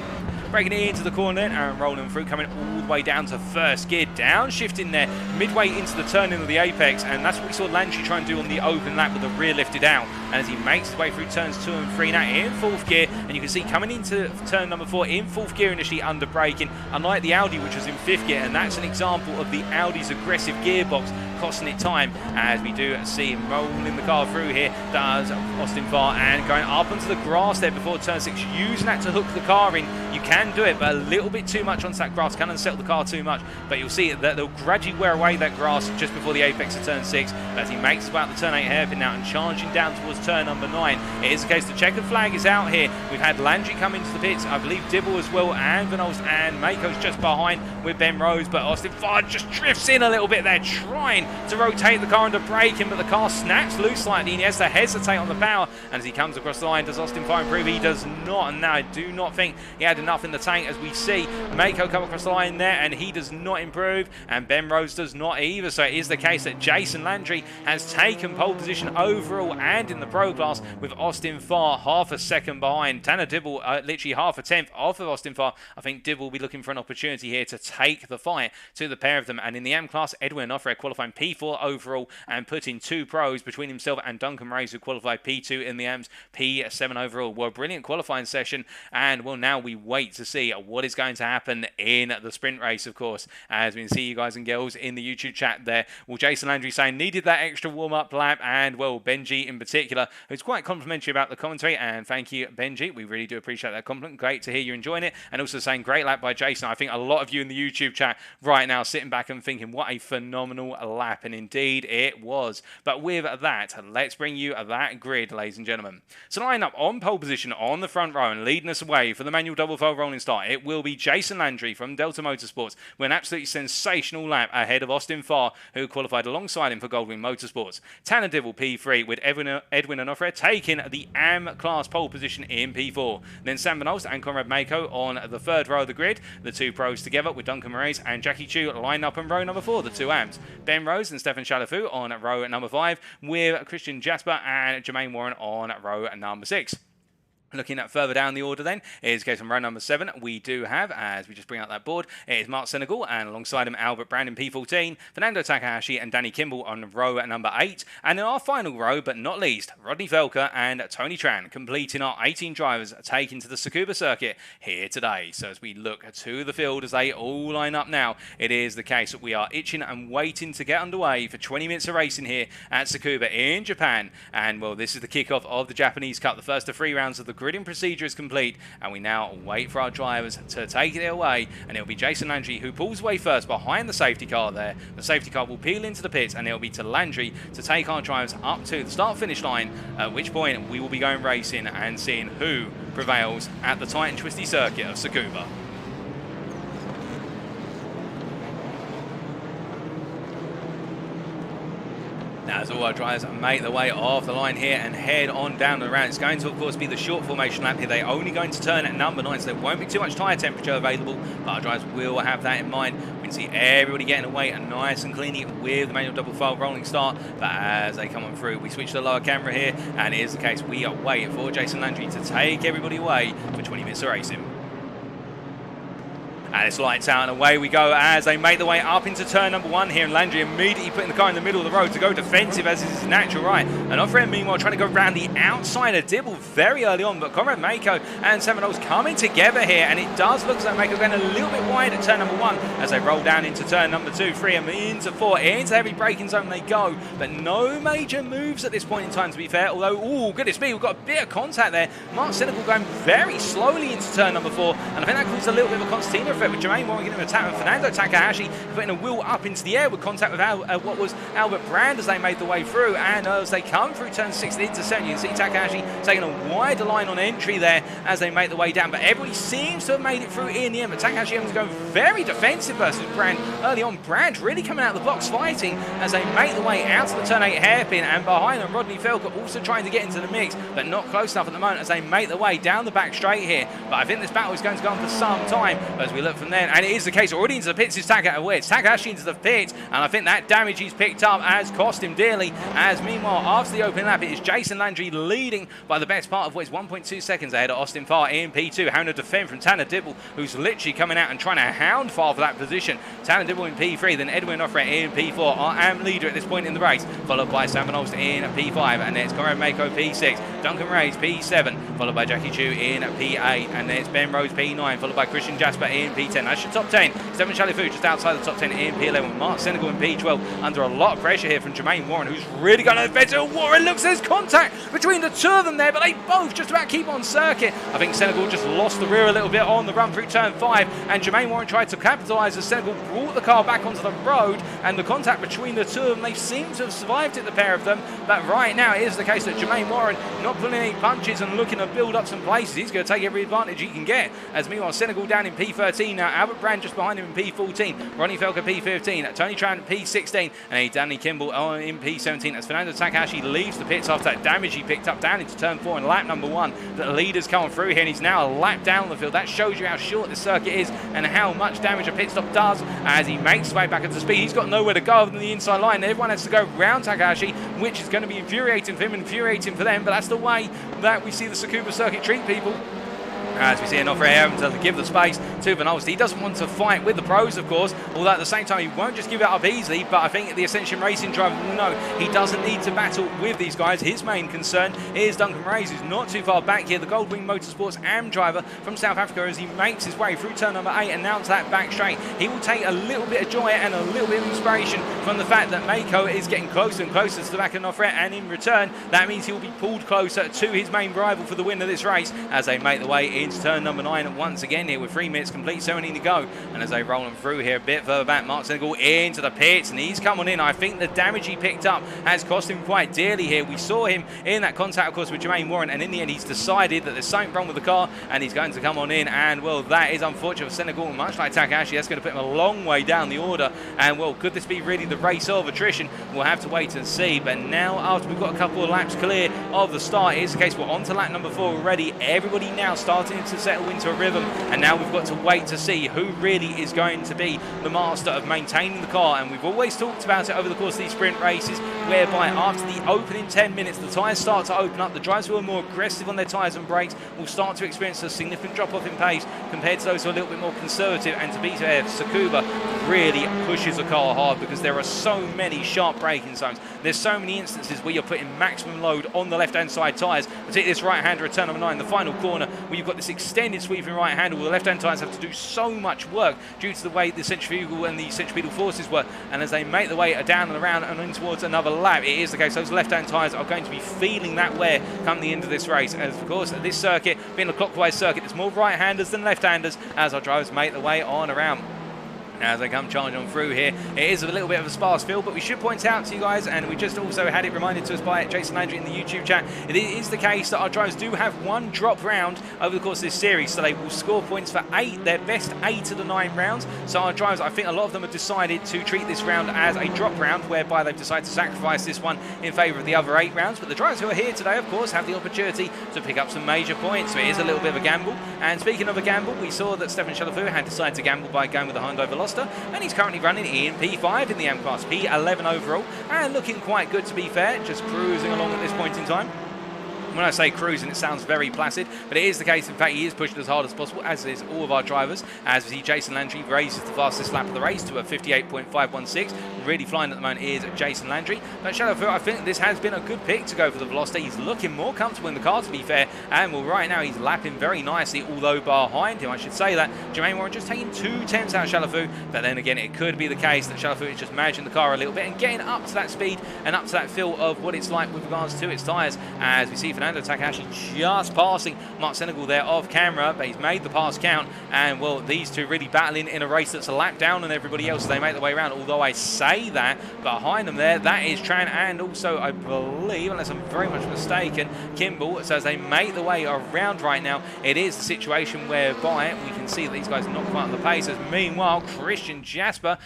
Breaking it into the corner then, and rolling through, coming all the way down to first gear, downshifting there, midway into the turn into the apex, and that's what we saw Landry try and do on the open lap with the rear lifted out. And as he makes his way through turns 2 and 3 now in 4th gear, and you can see coming into turn number 4 in 4th gear initially under braking, unlike the Audi which was in 5th gear, and that's an example of the Audi's aggressive gearbox costing it time, as we do see him rolling the car through here, does Austin Farr, and going up onto the grass there before turn 6, using that to hook the car in. You can do it, but a little bit too much onto that grass, can unsettle the car too much, but you'll see that they'll gradually wear away that grass just before the apex of turn 6, as he makes his way out the turn 8 hairpin now and charging down towards turn number 9. It is the case the checkered flag is out here. We've had Landry come into the pits, I believe Dibble as well, and Van Olst, and Mako's just behind with Ben Rose, but Austin Farr just drifts in a little bit there, trying to rotate the car under braking, but the car snaps loose slightly and he has to hesitate on the power. And as he comes across the line, does Austin Farr improve? He does not, and now I do not think he had enough in the tank, as we see Mako come across the line there, and he does not improve, and Ben Rose does not either. So it is the case that Jason Landry has taken pole position overall and in the pro class, with Austin Farr half a second behind. Tanner Dibble literally half a tenth off of Austin Farr. I think Dibble will be looking for an opportunity here to take the fight to the pair of them. And in the AM class, Edwin Alfred qualifying P4 overall and putting 2 pros between himself and Duncan Race, who qualified P2 in the AMs, P7 overall. Well, brilliant qualifying session, and well, now we wait to see what is going to happen in the sprint race, of course, as we can see you guys and girls in the YouTube chat there. Well, Jason Landry saying needed that extra warm-up lap, and well, Benji in particular, who's quite complimentary about the commentary, and thank you, Benji, we really do appreciate that compliment. Great to hear you enjoying it, and also saying great lap by Jason. I think a lot of you in the YouTube chat right now sitting back and thinking what a phenomenal lap, and indeed it was. But with that, let's bring you that grid, ladies and gentlemen. So line up on pole position on the front row and leading us away for the manual double fold rolling start, it will be Jason Landry from Delta Motorsports with an absolutely sensational lap ahead of Austin Farr, who qualified alongside him for Goldwing Motorsports. Tanner Dibble P3 with Edwin Alfred taking the AM class pole position in P4. Then Sam Van Olst and Conrad Mako on the third row of the grid, the 2 pros together with Duncan Moraes and Jackie Chu line up on row number 4, the 2 AMs. Ben Rose and Stefan Chalafu on row number 5, with Christian Jasper and Jermaine Warren on row number 6. Looking at further down the order then, is case on row number 7, we do have, as we just bring out that board, it is Mark Senegal, and alongside him Albert Brandon P14, Fernando Takahashi and Danny Kimball on row number 8, and in our final row, but not least, Rodney Velker and Tony Tran, completing our 18 drivers taken to the Sakuba Circuit here today. So as we look to the field as they all line up now, it is the case that we are itching and waiting to get underway for 20 minutes of racing here at Tsukuba in Japan. And well, this is the kickoff of the Japanese Cup. The first of 3 rounds of the gridding procedure is complete, and we now wait for our drivers to take it away, and it'll be Jason Landry who pulls away first behind the safety car there. The safety car will peel into the pits, and it'll be to Landry to take our drivers up to the start-finish line, at which point we will be going racing and seeing who prevails at the tight and twisty circuit of Sakuba. As all our drivers make their way off the line here and head on down the round. It's going to, of course, be the short formation lap here. They're only going to turn at number 9, so there won't be too much tyre temperature available, but our drivers will have that in mind. We can see everybody getting away and nice and cleanly with the manual double file rolling start, but as they come on through, we switch to the lower camera here, and it is the case. We are waiting for Jason Landry to take everybody away for 20 minutes of racing. And it's lights out and away we go as they make their way up into turn number 1 here, and Landry immediately putting the car in the middle of the road to go defensive as is his natural right. And Alfred meanwhile trying to go around the outside of Dibble very early on, but Conrad Mako and Seminoles coming together here, and it does look as though Mako going a little bit wide at turn number 1 as they roll down into turn number 2, 3 and into 4. Into the heavy braking zone they go, but no major moves at this point in time, to be fair, although, oh goodness me, we've got a bit of contact there. Mark Senegal going very slowly into turn number 4, and I think that caused a little bit of a concertina effect with Jermaine Warren getting an attack with Fernando Takahashi putting a wheel up into the air with contact with what was Albert Brand as they made the way through, and as they come through turn 6 into 7, you can see Takahashi taking a wider line on entry there as they make the way down, but everybody seems to have made it through in the end. But Takahashi having to go very defensive versus Brand early on. Brand really coming out of the box fighting as they make the way out to the turn 8 hairpin, and behind them Rodney Felker also trying to get into the mix, but not close enough at the moment as they make the way down the back straight here. But I think this battle is going to go on for some time as we look from there, and it is the case. Already into the pits is Takahashi into the pits, and I think that damage he's picked up has cost him dearly, as meanwhile after the open lap it is Jason Landry leading by the best part of what is 1.2 seconds ahead of Austin Farr in P2, having to defend from Tanner Dibble, who's literally coming out and trying to hound Farr for that position. Tanner Dibble in P3, then Edwin Alfred in P4, our AM leader at this point in the race, followed by Sam Van Olst in P5, and then it's Conrad Mako P6, Duncan Reyes P7, followed by Jackie Chu in P8, and then it's Ben Rose P9, followed by Christian Jasper in P10. That's your top 10. Stephen Chalifu just outside the top 10 in P11. Mark Senegal in P12 under a lot of pressure here from Jermaine Warren, who's really got a better. Warren looks, there's contact between the two of them there, but they both just about keep on circuit. I think Senegal just lost the rear a little bit on the run through turn 5, and Jermaine Warren tried to capitalise as Senegal brought the car back onto the road, and the contact between the two of them, they seem to have survived it, the pair of them, but right now it is the case that Jermaine Warren not pulling any punches and looking to build up some places. He's going to take every advantage he can get, as meanwhile Senegal down in P13 now, Albert Brand just behind him in P14, Ronnie Felker P15, Tony Tran P16, and Danny Kimball in P17 as Fernando Takahashi leaves the pits after that damage he picked up down into turn 4 in lap number 1. The leader's coming through here, and he's now a lap down the field. That shows you how short this circuit is and how much damage a pit stop does as he makes his way back into speed. He's got nowhere to go other than the inside line. Everyone has to go round Takahashi, which is going to be infuriating for him and infuriating for them, but that's the way that we see the Sakuba Circuit treat people. As we see an offer here to give the space to Van Olst. He doesn't want to fight with the pros, of course, although at the same time he won't just give it up easily, but I think the Ascension Racing driver will know he doesn't need to battle with these guys. His main concern is Duncan Reyes, who's not too far back here, the Goldwing Motorsports AM driver from South Africa, as he makes his way through turn number 8 and now to that back straight. He will take a little bit of joy and a little bit of inspiration from the fact that Mako is getting closer and closer to the back of Nofret, and in return that means he will be pulled closer to his main rival for the win of this race as they make the way into turn number 9 once again here with 3 minutes complete, 17 to go, and as they roll them through here a bit further back, Mark Senegal into the pits, and he's coming in. I think the damage he picked up has cost him quite dearly here. We saw him in that contact, of course, with Jermaine Warren, and in the end he's decided that there's something wrong with the car and he's going to come on in, and well, that is unfortunate for Senegal. Much like Takahashi, that's going to put him a long way down the order, and well, could this be really the race of attrition? We'll have to wait and see. But now, after we've got a couple of laps clear of the start, it is the case we're on to lap number 4 already. Everybody now starting to settle into a rhythm, and now we've got to wait to see who really is going to be the master of maintaining the car. And we've always talked about it over the course of these sprint races, whereby after the opening 10 minutes the tyres start to open up. The drivers who are more aggressive on their tyres and brakes will start to experience a significant drop off in pace compared to those who are a little bit more conservative. And to be fair, Tsukuba really pushes the car hard because there are so many sharp braking zones. There's so many instances where you're putting maximum load on the left hand side tyres, particularly this right hander at turn number 9, the final corner, where you've got this extended sweeping right handle where the left hand tyres have to do so much work due to the way the centrifugal and the centripetal forces work. And as they make their way down and around and in towards another lap, it is the case those left hand tyres are going to be feeling that wear come the end of this race. As of course this circuit being a clockwise circuit, there's more right handers than left handers as our drivers make their way on around. as they come charging on through here. It is a little bit of a sparse field, but we should point out to you guys, and we just also had it reminded to us by Jason Landry in the YouTube chat, it is the case that our drivers do have one drop round over the course of this series, so they will score points for their best 8 of the 9 rounds. So our drivers, I think a lot of them have decided to treat this round as a drop round, whereby they've decided to sacrifice this one in favour of the other 8 rounds. But the drivers who are here today, of course, have the opportunity to pick up some major points, so it is a little bit of a gamble. And speaking of a gamble, we saw that Stefan Chalafu had decided to gamble by going with the Hyundai Veloster, and he's currently running in P5 in the AM class, P11 overall, and looking quite good to be fair, just cruising along at this point in time. When I say cruising, it sounds very placid, but it is the case. In fact, he is pushing as hard as possible, as is all of our drivers. As we see, Jason Landry raises the fastest lap of the race to a 58.516. Really flying at the moment is Jason Landry. But Chalafu, I think this has been a good pick to go for the Veloster. He's looking more comfortable in the car, to be fair. And well, right now he's lapping very nicely, although behind him, I should say that Jermaine Warren just taking 2 tenths out of Chalafu. But then again, it could be the case that Chalafu is just managing the car a little bit and getting up to that speed and up to that feel of what it's like with regards to its tyres. As we see Fernando Takahashi just passing Mark Senegal there off camera, but he's made the pass count. And well, these two really battling in a race that's a lap down on everybody else as they make their way around. Although I say that, behind them there, that is Tran and also, I believe, unless I'm very much mistaken, Kimball. So as they make the way around right now, it is the situation whereby we can see that these guys are not quite on the pace. As meanwhile, Christian Jasper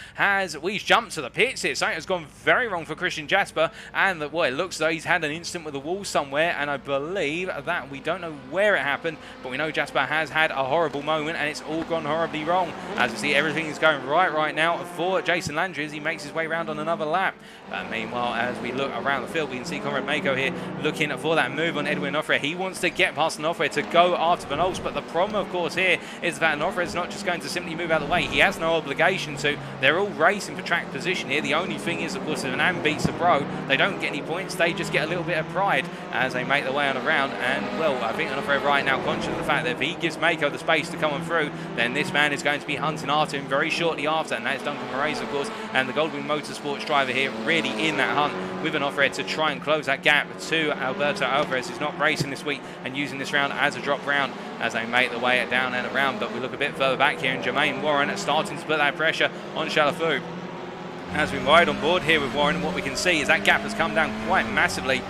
he's jumped to the pits here. Something has gone very wrong for Christian Jasper, and it looks as though he's had an incident with the wall somewhere, and I believe that we don't know where it happened, but we know Jasper has had a horrible moment, and it's all gone horribly wrong. As we see, everything is going right now for Jason Landry as he makes his way around on another lap. Meanwhile, as we look around the field, we can see Conrad Mako here looking for that move on Edwin Alfred. He wants to get past Alfred to go after Van Olst, but the problem, of course, here is that Alfred's not just going to simply move out of the way. He has no obligation to. They're all racing for track position here. The only thing is, of course, if an AM beats a bro, they don't get any points. They just get a little bit of pride as they make their way on around. And, well, I think Alfred right now conscious of the fact that if he gives Mako the space to come on through, then this man is going to be hunting after him very shortly after, and that's Duncan Moraes, of course, and the Goldwing Motorsports driver here really in that hunt with an Alfred to try and close that gap to Alberto Alvarez, who's not racing this week and using this round as a drop round as they make their way down and around. But we look a bit further back here, and Jermaine Warren starting to put that pressure on Chalafu. As we ride on board here with Warren, what we can see is that gap has come down quite massively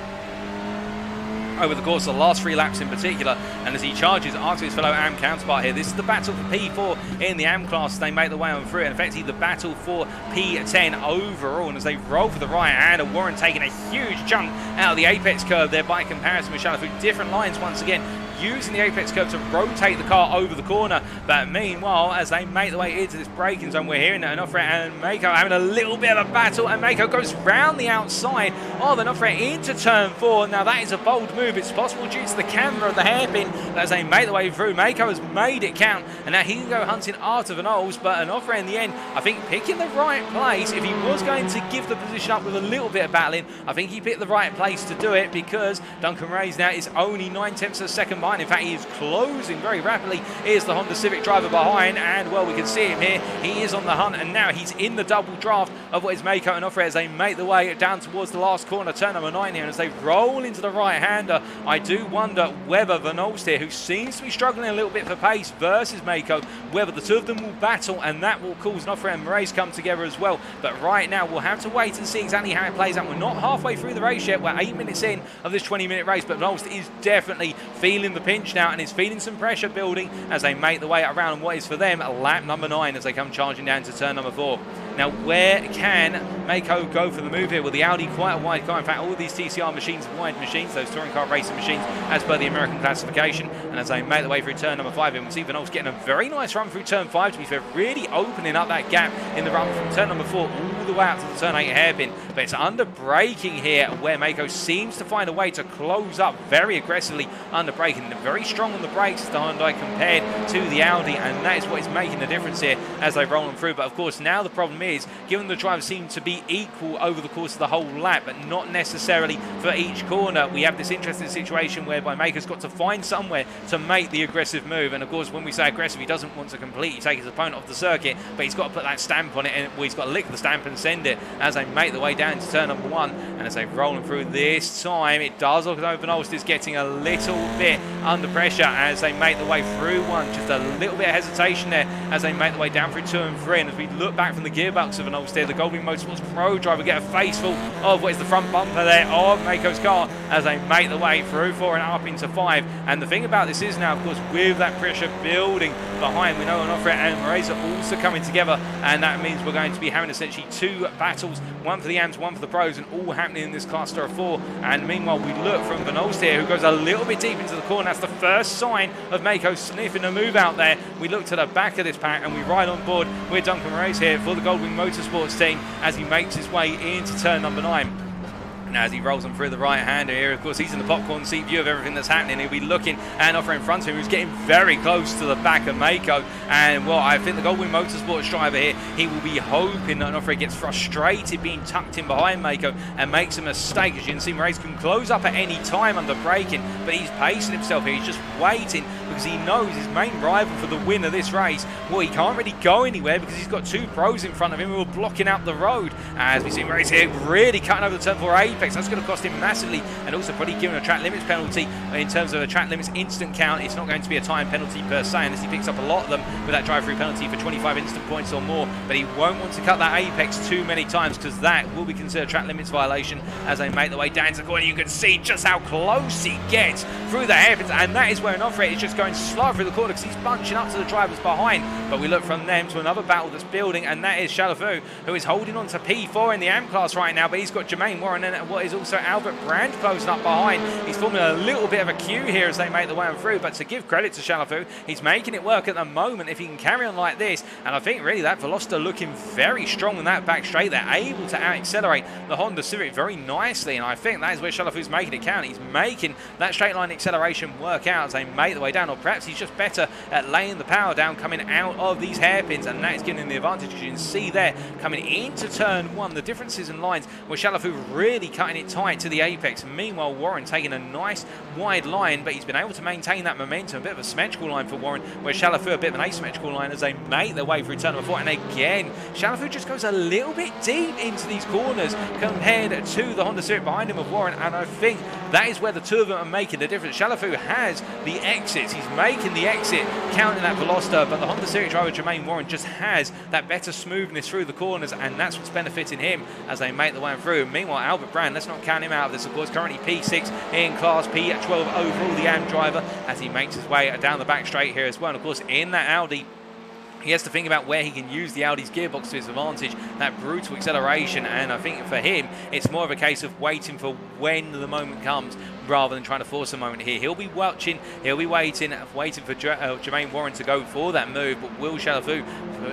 over the course of the last 3 laps in particular, and as he charges after his fellow AM counterpart here, this is the battle for P4 in the AM class. They make the way on through, and effectively the battle for P10 overall, and as they roll for the right hand, Warren taking a huge chunk out of the apex curve there by comparison with Chalafu. Different lines once again, using the apex curve to rotate the car over the corner. But meanwhile, as they make the way into this braking zone, we're hearing that Onofre and Mako having a little bit of a battle, and Mako goes round the outside of Onofre into turn 4. Now that is a bold move. It's possible due to the camera of the hairpin, as they make the way through. Mako has made it count, and now he can go hunting after Van Olst, but Onofre in the end, I think picking the right place. If he was going to give the position up with a little bit of battling, I think he picked the right place to do it, because Duncan Ray's now is only 9 tenths of a second behind. In fact, he is closing very rapidly. Here's the Honda Civic driver behind, and well, we can see him here. He is on the hunt, and now he's in the double draft of what is Mako and Onofre as they make the way down towards the last corner, turn number 9 here, and as they roll into the right-hander, I do wonder whether Van Olst here, who seems to be struggling a little bit for pace versus Mako, whether the two of them will battle, and that will cause Onofre and Moraes come together as well. But right now, we'll have to wait and see exactly how it plays out. We're not halfway through the race yet. We're 8 minutes in of this 20-minute race, but Van Olst is definitely feeling the pinch now and is feeling some pressure building as they make the way around on what is for them lap number 9 as they come charging down to turn number 4. Now, where can Mako go for the move here? Well, the Audi quite a wide car. In fact, all of these TCR machines are wide machines, those touring car racing machines, as per the American classification. And as they make their way through turn number 5, we can see Van Olst getting a very nice run through turn 5, to be fair, really opening up that gap in the run from turn number 4 all the way out to the turn 8 hairpin. But it's under braking here where Mako seems to find a way to close up very aggressively under braking. They're very strong on the brakes, the Hyundai, compared to the Audi, and that is what is making the difference here as they roll them through. But of course, now the problem is, given the drivers seem to be equal over the course of the whole lap, but not necessarily for each corner, we have this interesting situation whereby Maker's got to find somewhere to make the aggressive move. And of course, when we say aggressive, he doesn't want to completely take his opponent off the circuit, but he's got to put that stamp on it, and he's got to lick the stamp and send it as they make the way down into turn number 1. And as they roll through this time, it does look as though Van Olst is getting a little bit under pressure as they make the way through 1. Just a little bit of hesitation there as they make the way down through 2 and 3. And as we look back from the gearbox of Van Olst there, the Goldwing Motorsports Pro driver get a face full of what is the front bumper there of Mako's car as they make the way through 4 and up into 5. And the thing about this is now, of course, with that pressure building behind, we know Onofre and Moraes are also coming together, and that means we're going to be having essentially 2 battles, one for the AMs, one for the pros, and all happening in this cluster of 4. And meanwhile, we look from Van Olst here, who goes a little bit deep into the corner. That's the first sign of Mako sniffing a move out there. We look to the back of this pack and we ride on board with Duncan Moraes here for the Goldwing Motorsports team as he makes his way into turn number 9. Now, as he rolls on through the right-hander here, of course, he's in the popcorn seat view of everything that's happening. He'll be looking and offer in front of him, who's getting very close to the back of Mako. And, well, I think the Goldwing Motorsports driver here, he will be hoping that Onofre gets frustrated being tucked in behind Mako and makes a mistake. As you can see, Moraes can close up at any time under braking, but he's pacing himself here. He's just waiting because he knows his main rival for the win of this race, well, he can't really go anywhere because he's got 2 pros in front of him who are blocking out the road. As we see Moraes here really cutting over the turn 4 apex. That's going to cost him massively, and also probably giving a track limits penalty in terms of a track limits instant count. It's not going to be a time penalty per se, unless he picks up a lot of them with that drive-through penalty for 25 instant points or more. But he won't want to cut that apex too many times because that will be considered a track limits violation as they make the way down to the corner. You can see just how close he gets through the hairpins, and that is where Onofre is just going slow through the corner because he's bunching up to the drivers behind. But we look from them to another battle that's building, and that is Chalafu, who is holding on to P4 in the AM class right now, but he's got Jermaine Warren and what is also Albert Brand closing up behind. He's forming a little bit of a queue here as they make the way on through, but to give credit to Chalafu, he's making it work at the moment if he can carry on like this. And I think really that Veloster looking very strong in that back straight. They're able to out-accelerate the Honda Civic very nicely, and I think that is where Chalafu's making it count. He's making that straight line acceleration work out as they make the way down, or perhaps he's just better at laying the power down coming out of these hairpins, and that is giving him the advantage. As you can see there, coming into turn 1, the differences in lines where Chalafu really cutting it tight to the apex. Meanwhile, Warren taking a nice wide line, but he's been able to maintain that momentum. A bit of a symmetrical line for Warren, where Chalafu a bit of an asymmetrical line as they make their way through turn number 4. And again, Chalafu just goes a little bit deep into these corners compared to the Honda Civic behind him of Warren, and I think that is where the 2 of them are making the difference. Chalafu has the exits, he's making the exit, counting that Veloster, but the Honda Civic driver Jermaine Warren just has that better smoothness through the corners, and that's what's benefiting him as they make the way through. Meanwhile, Albert Brand, let's not count him out of this, of course, currently P6 in class, P12 overall, the AM driver, as he makes his way down the back straight here as well. And of course, in that Audi, he has to think about where he can use the Audi's gearbox to his advantage, that brutal acceleration, and I think for him, it's more of a case of waiting for when the moment comes rather than trying to force a moment here. He'll be watching, he'll be waiting for Jermaine Warren to go for that move, but will Chalafu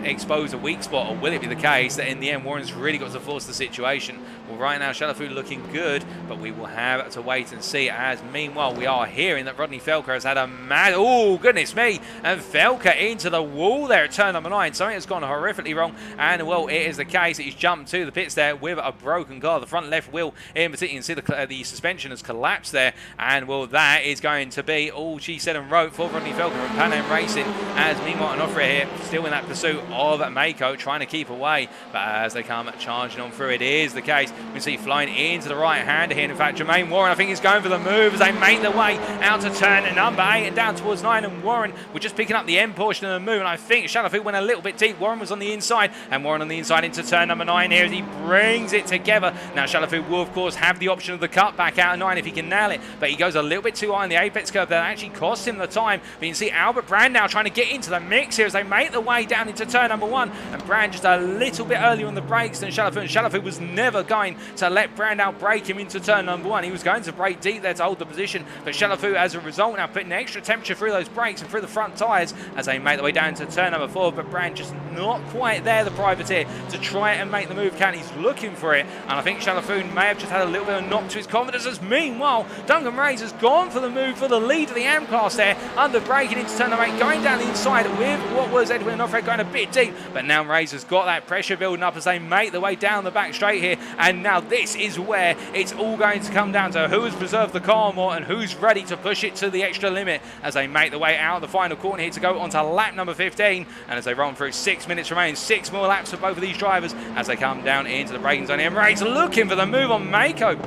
expose a weak spot, or will it be the case that in the end Warren's really got to force the situation? Well, right now Chalafu looking good, but we will have to wait and see, as meanwhile we are hearing that Rodney Felker has had a mad, oh goodness me, and Felker into the wall there at turn number 9. Something has gone horrifically wrong, and well, it is the case that he's jumped to the pits there with a broken car. The front left wheel in particular, you can see the suspension has collapsed there, and well, that is going to be all she said and wrote for Rodney Felker from Pan Am Racing, as meanwhile Onofre here still in that pursuit of Mako, trying to keep away, but as they come charging on through, it is the case. We can see flying into the right hand here, in fact Jermaine Warren, I think he's going for the move as they make their way out to turn number 8 and down towards 9, and Warren, we're just picking up the end portion of the move, and I think Chalafu went a little bit deep. Warren was on the inside, and Warren on the inside into turn number 9 here as he brings it together. Now Chalafu will of course have the option of the cut back out of 9 if he can nail it, but he goes a little bit too high on the apex curve. That actually cost him the time. But you can see Albert Brand now trying to get into the mix here as they make the way down into turn number 1, and Brand just a little bit earlier on the brakes than Chalafu, and Chalafu was never going 9 to let Brand now break him into turn number 1. He was going to break deep there to hold the position, but Shalafu, as a result, now putting extra temperature through those brakes and through the front tyres as they make their way down to turn number 4, but Brand just not quite there, the privateer, to try and make the move. He's looking for it, and I think Shalafu may have just had a little bit of a knock to his confidence, as meanwhile Duncan Ray's has gone for the move for the lead of the AM class there, under braking into turn number 8, going down the inside with what was Edwin Alfred going a bit deep, but now Ray's has got that pressure building up as they make their way down the back straight here, and now this is where it's all going to come down to who has preserved the car more and who's ready to push it to the extra limit as they make their way out of the final corner here to go onto lap number 15, and as they run through 6 minutes remaining, 6 more laps for both of these drivers as they come down into the braking zone here. And Ray's looking for the move on Mako.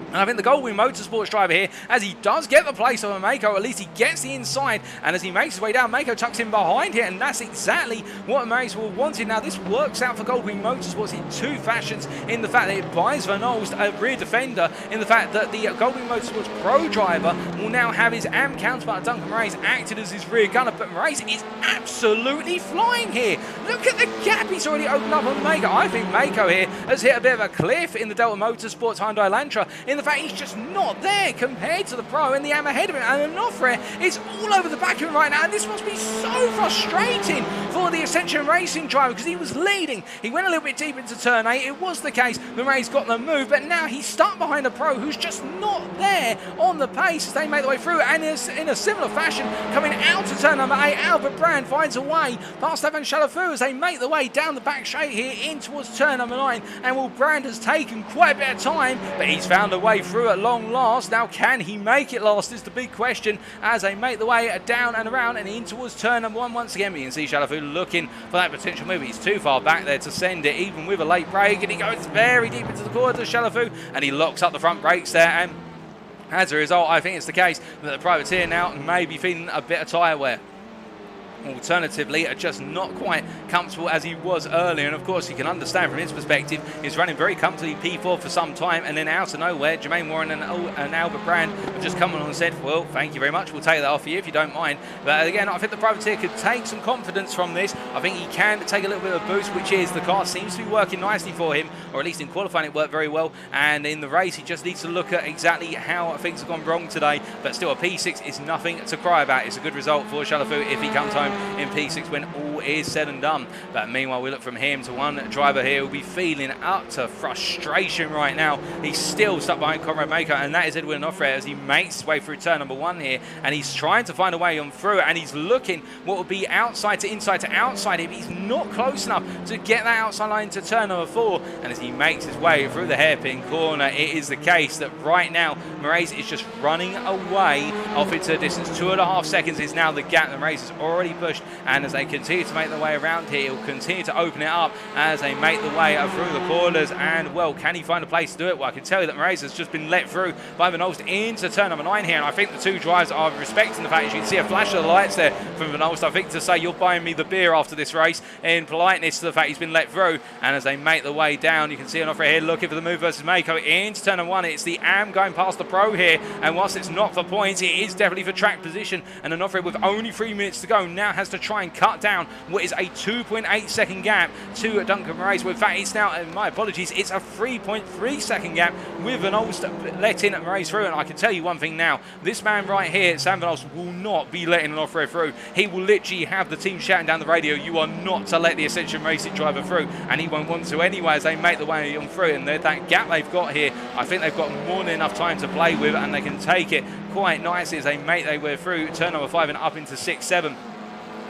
And I think the Goldwing Motorsports driver here, as he does get the place of a Mako, at least he gets the inside, and as he makes his way down, Mako tucks in behind here, and that's exactly what Motorsport wanted. Now, this works out for Goldwing Motorsports in 2 fashions, in the fact that it buys Van Olst a rear defender, in the fact that the Goldwing Motorsports Pro driver will now have his AM counterpart, Duncan Race, acted as his rear gunner, but Race is absolutely flying here. Look at the gap he's already opened up on Mako. I think Mako here has hit a bit of a cliff in the Delta Motorsports Hyundai Elantra, in the fact he's just not there compared to the Pro and the AM ahead of him, and Onofre is all over the back of him right now, and this must be so frustrating for the Ascension Racing driver because he was leading. He went a little bit deep into turn 8. It was the case that Ray's got the move, but now he's stuck behind a Pro who's just not there on the pace as they make their way through, and in a similar fashion, coming out to turn number 8, Albert Brand finds a way past Evan Shalafu as they make their way down the back straight here in towards turn number 9, and well, Brand has taken quite a bit of time, but he's found a way through at long last. Now, can he make it last is the big question as they make the way down and around and in towards turn number 1 once again. We can see Shalafu looking for that potential move. He's too far back there to send it, even with a late break, and he goes very deep into the corner to Shalafu, and he locks up the front brakes there, and as a result, I think it's the case that the privateer now may be feeling a bit of tyre wear. Alternatively, are just not quite comfortable as he was earlier, and of course you can understand from his perspective, he's running very comfortably P4 for some time, and then out of nowhere Jermaine Warren and Albert Brand have just come on and said, well, thank you very much, we'll take that off for you if you don't mind. But again, I think the privateer could take some confidence from this. I think he can take a little bit of a boost, which is the car seems to be working nicely for him, or at least in qualifying it worked very well, and in the race he just needs to look at exactly how things have gone wrong today. But still, a P6 is nothing to cry about. It's a good result for Shalafu if he comes home in P6 when all is said and done. But meanwhile, we look from him to one driver here who'll be feeling utter frustration right now. He's still stuck behind Conrad Mako, and that is Edwin Alfred as he makes his way through turn number 1 here, and he's trying to find a way on through, and he's looking what would be outside to outside him. He's not close enough to get that outside line to turn number 4, and as he makes his way through the hairpin corner, it is the case that right now Moraes is just running away off into the distance. 2.5 seconds is now the gap that Moraes has already pushed, and as they continue to make their way around here, he'll continue to open it up as they make the way through the corners, and well, can he find a place to do it? Well, I can tell you that Moraes has just been let through by Van Olst into turn number 9 here, and I think the 2 drivers are respecting the fact that you can see a flash of the lights there from Van Olst, I think, to say you're buying me the beer after this race, in politeness to the fact he's been let through. And as they make the way down, you can see Onofre here looking for the move versus Mako into turn number 1. It's the AM going past the Pro here, and whilst it's not for points, it is definitely for track position, and Onofre, with only 3 minutes to go, now has to try and cut down what is a 2.8 second gap to Duncan Moraes. Well, in fact, it's now, my apologies, it's a 3.3 second gap with Van Olst letting Moraes through. And I can tell you one thing now, this man right here, Sam Van Olst, will not be letting Onofre through. He will literally have the team shouting down the radio, you are not to let the Ascension Racing driver through, and he won't want to anyway as they make the way on through. And that gap they've got here, I think they've got more than enough time to play with, and they can take it quite nicely as they make their way through turn number 5 and up into 6, 7.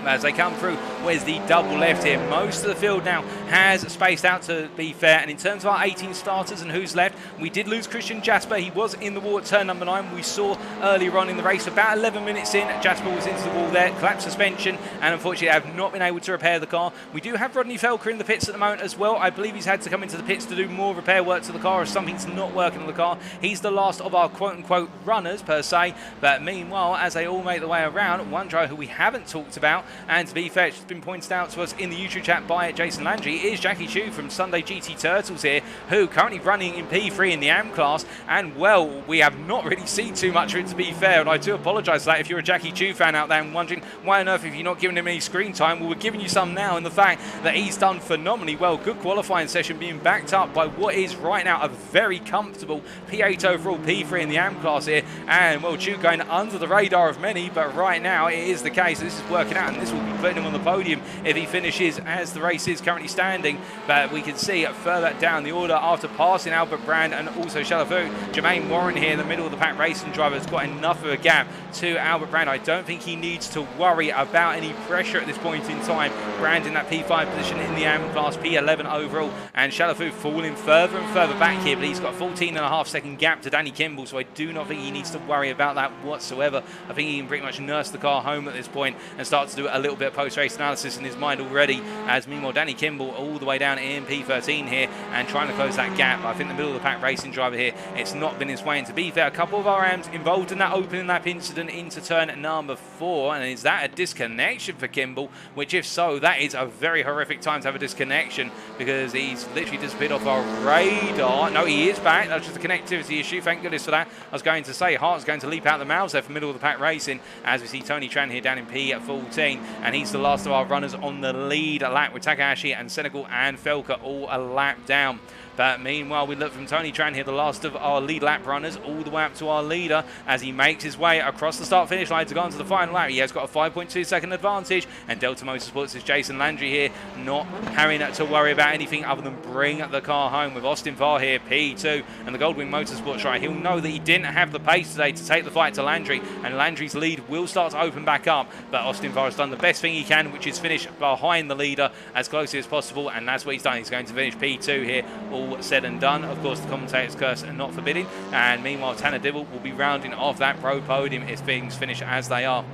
As they come through, where's the double left here? Most of the field now has spaced out, to be fair, and in terms of our 18 starters and who's left, we did lose Christian Jasper. He was in the wall at turn number 9. We saw earlier on in the race, about 11 minutes in, Jasper was into the wall there, collapsed suspension, and unfortunately have not been able to repair the car. We do have Rodney Felker in the pits at the moment as well. I believe he's had to come into the pits to do more repair work to the car, or something's not working on the car. He's the last of our quote-unquote runners per se, but meanwhile, as they all make their way around, one driver who we haven't talked about And to be fair, it's been pointed out to us in the YouTube chat by Jason Landry, is Jackie Chu from Sunday GT Turtles here, who currently running in P3 in the AM class. And well, we have not really seen too much of it, to be fair, and I do apologise for that if you're a Jackie Chu fan out there and wondering why on earth have you not given him any screen time. Well, we're giving you some now, and the fact that he's done phenomenally well. Good qualifying session being backed up by what is right now a very comfortable P8 overall, P3 in the AM class here. And well, Chu going under the radar of many, but right now it is the case. This is working out, and this will be putting him on the podium if he finishes as the race is currently standing. But we can see further down the order, after passing Albert Brand and also Chalafu, Jermaine Warren here in the middle of the pack racing driver has got enough of a gap to Albert Brand. I don't think he needs to worry about any pressure at this point in time. Brand in that P5 position in the AM class, P11 overall, and Chalafu falling further and further back here, but he's got a 14.5-second gap to Danny Kimball, so I do not think he needs to worry about that whatsoever. I think he can pretty much nurse the car home at this point and start to do a little bit of post-race analysis in his mind already, as meanwhile Danny Kimball all the way down in P13 here and trying to close that gap. I think the middle of the pack racing driver here, it's not been his way, and to be fair, a couple of our AMs involved in that opening lap incident into turn number 4, and is that a disconnection for Kimball? Which if so, that is a very horrific time to have a disconnection, because he's literally disappeared off our radar. No, he is back. That's just a connectivity issue. Thank goodness for that. I was going to say, Hart's going to leap out the mouths there for middle of the pack racing, as we see Tony Tran here down in P14, and he's the last of our runners on the lead lap, with Takahashi and Senegal and Felka all a lap down. But meanwhile, we look from Tony Tran here, the last of our lead lap runners, all the way up to our leader as he makes his way across the start-finish line to go on to the final lap. He has got a 5.2-second advantage, and Delta Motorsports' Jason Landry here not having to worry about anything other than bring the car home, with Austin Farr here, P2, and the Goldwing Motorsports driver. He'll know that he didn't have the pace today to take the fight to Landry, and Landry's lead will start to open back up. But Austin Farr has done the best thing he can, which is finish behind the leader as closely as possible, and that's what he's done. He's going to finish P2 here, all said and done. Of course, the commentator's curse and not forbidding, and meanwhile Tanner Dibble will be rounding off that pro podium if things finish as they are.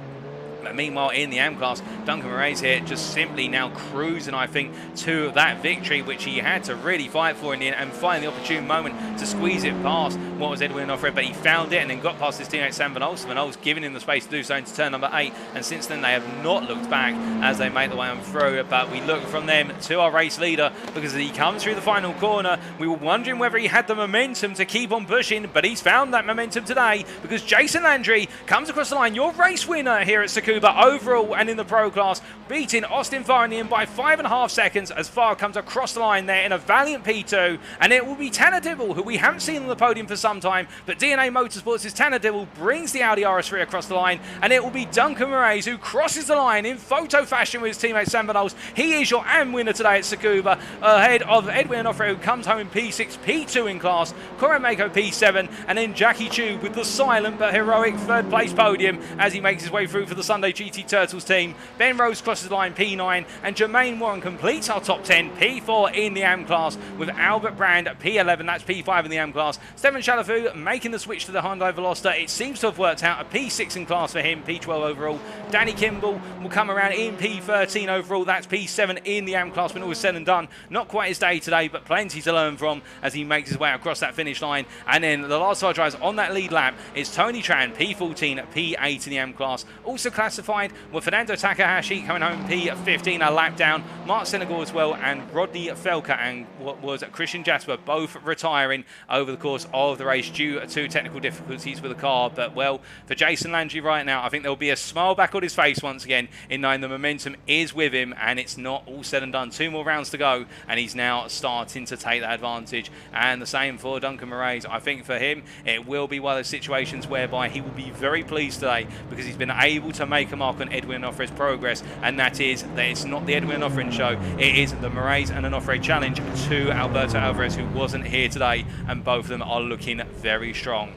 But meanwhile, in the AM class, Duncan Moraes here just simply now cruising, I think, to that victory, which he had to really fight for in the end, and find the opportune moment to squeeze it past what was Edwin Alfred, but he found it and then got past his teammate Sam Van Olsen. Van Olsen giving him the space to do so into turn number 8, and since then they have not looked back as they make the way on through. But we look from them to our race leader, because as he comes through the final corner, we were wondering whether he had the momentum to keep on pushing, but he's found that momentum today, because Jason Landry comes across the line, your race winner here at Sakuba overall and in the pro class, beating Austin Farr in the end by 5.5 seconds as Farr comes across the line there in a valiant P2, and it will be Tanner Dibble, who we haven't seen on the podium for some time, but DNA Motorsports' Tanner Dibble brings the Audi RS3 across the line, and it will be Duncan Moraes who crosses the line in photo fashion with his teammate Sam Van Olsen. He is your AM winner today at Tsukuba, ahead of Edwin Alfred, who comes home in P6, P2 in class, Koren Mako P7, and then Jackie Chu with the silent but heroic third place podium as he makes his way through for the Sunday GT Turtles team. Ben Rose crosses the line P9, and Jermaine Warren completes our top 10, P4 in the AM class, with Albert Brand at P11, that's P5 in the AM class. Stefan Chalafu making the switch to the Hyundai Veloster. It seems to have worked out, a P6 in class for him, P12 overall. Danny Kimball will come around in P13 overall, that's P7 in the AM class when all is said and done. Not quite his day today, but plenty to learn from as he makes his way across that finish line. And then the last of our drivers on that lead lap is Tony Tran, P14, P8 in the AM class. Also classified with Fernando Takahashi coming home P15, a lap down, Mark Senegal as well, and Rodney Felka and what was Christian Jasper both retiring over the course of the race due to technical difficulties with the car. But well, for Jason Landry right now, I think there'll be a smile back on his face once again, in knowing the momentum is with him and it's not all said and done. 2 more rounds to go, and he's now starting to take that advantage. And the same for Duncan Moraes. I think for him, it will be one of those situations whereby he will be very pleased today, because he's been able to make a mark on Edwin Alfred's progress, and that is that it's not the Edwin Alfred show, it is the Moraes and Onofre challenge to Alberto Alvarez, who wasn't here today, and both of them are looking very strong.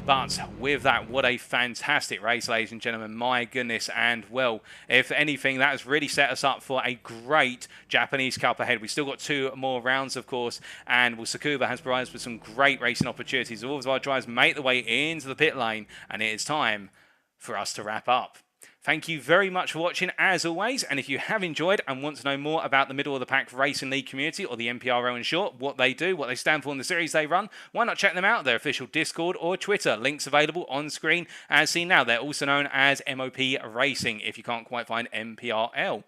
But with that, what a fantastic race, ladies and gentlemen. My goodness. And, well, if anything, that has really set us up for a great Japanese Cup ahead. We've still got 2 more rounds, of course, and Sakuba has provided us with some great racing opportunities. All of our drivers make the way into the pit lane, and it is time for us to wrap up. Thank you very much for watching as always, and if you have enjoyed and want to know more about the Middle of the Pack Racing League community, or the MPRL in short, what they do, what they stand for in the series they run, why not check them out, their official Discord or Twitter, links available on screen as seen now. They're also known as MOP Racing if you can't quite find MPRL.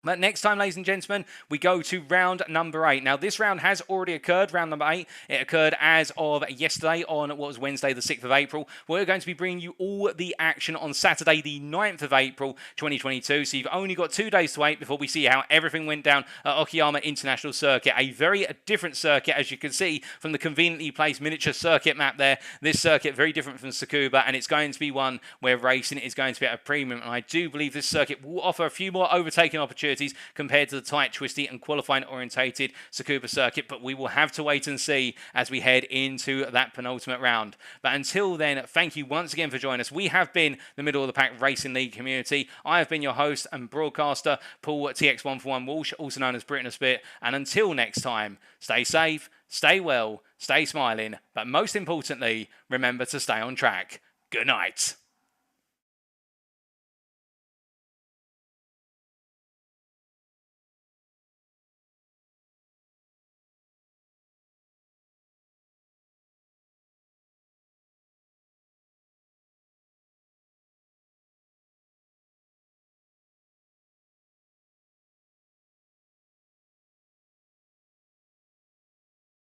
But next time, ladies and gentlemen, we go to round number 8. Now, this round has already occurred, round number 8. It occurred as of yesterday on what was Wednesday, the 6th of April. We're going to be bringing you all the action on Saturday, the 9th of April, 2022. So you've only got 2 days to wait before we see how everything went down at Okayama International Circuit. A very different circuit, as you can see from the conveniently placed miniature circuit map there. This circuit, very different from Tsukuba, and it's going to be one where racing is going to be at a premium. And I do believe this circuit will offer a few more overtaking opportunities compared to the tight, twisty and qualifying orientated Sakuba Circuit, but we will have to wait and see as we head into that penultimate round. But until then, thank you once again for joining us. We have been the Middle of the Pack Racing League community. I have been your host and broadcaster, Paul TX141 Walsh, also known as Britain a Spit, and until next time, stay safe, stay well, stay smiling, but most importantly, remember to stay on track. Good night.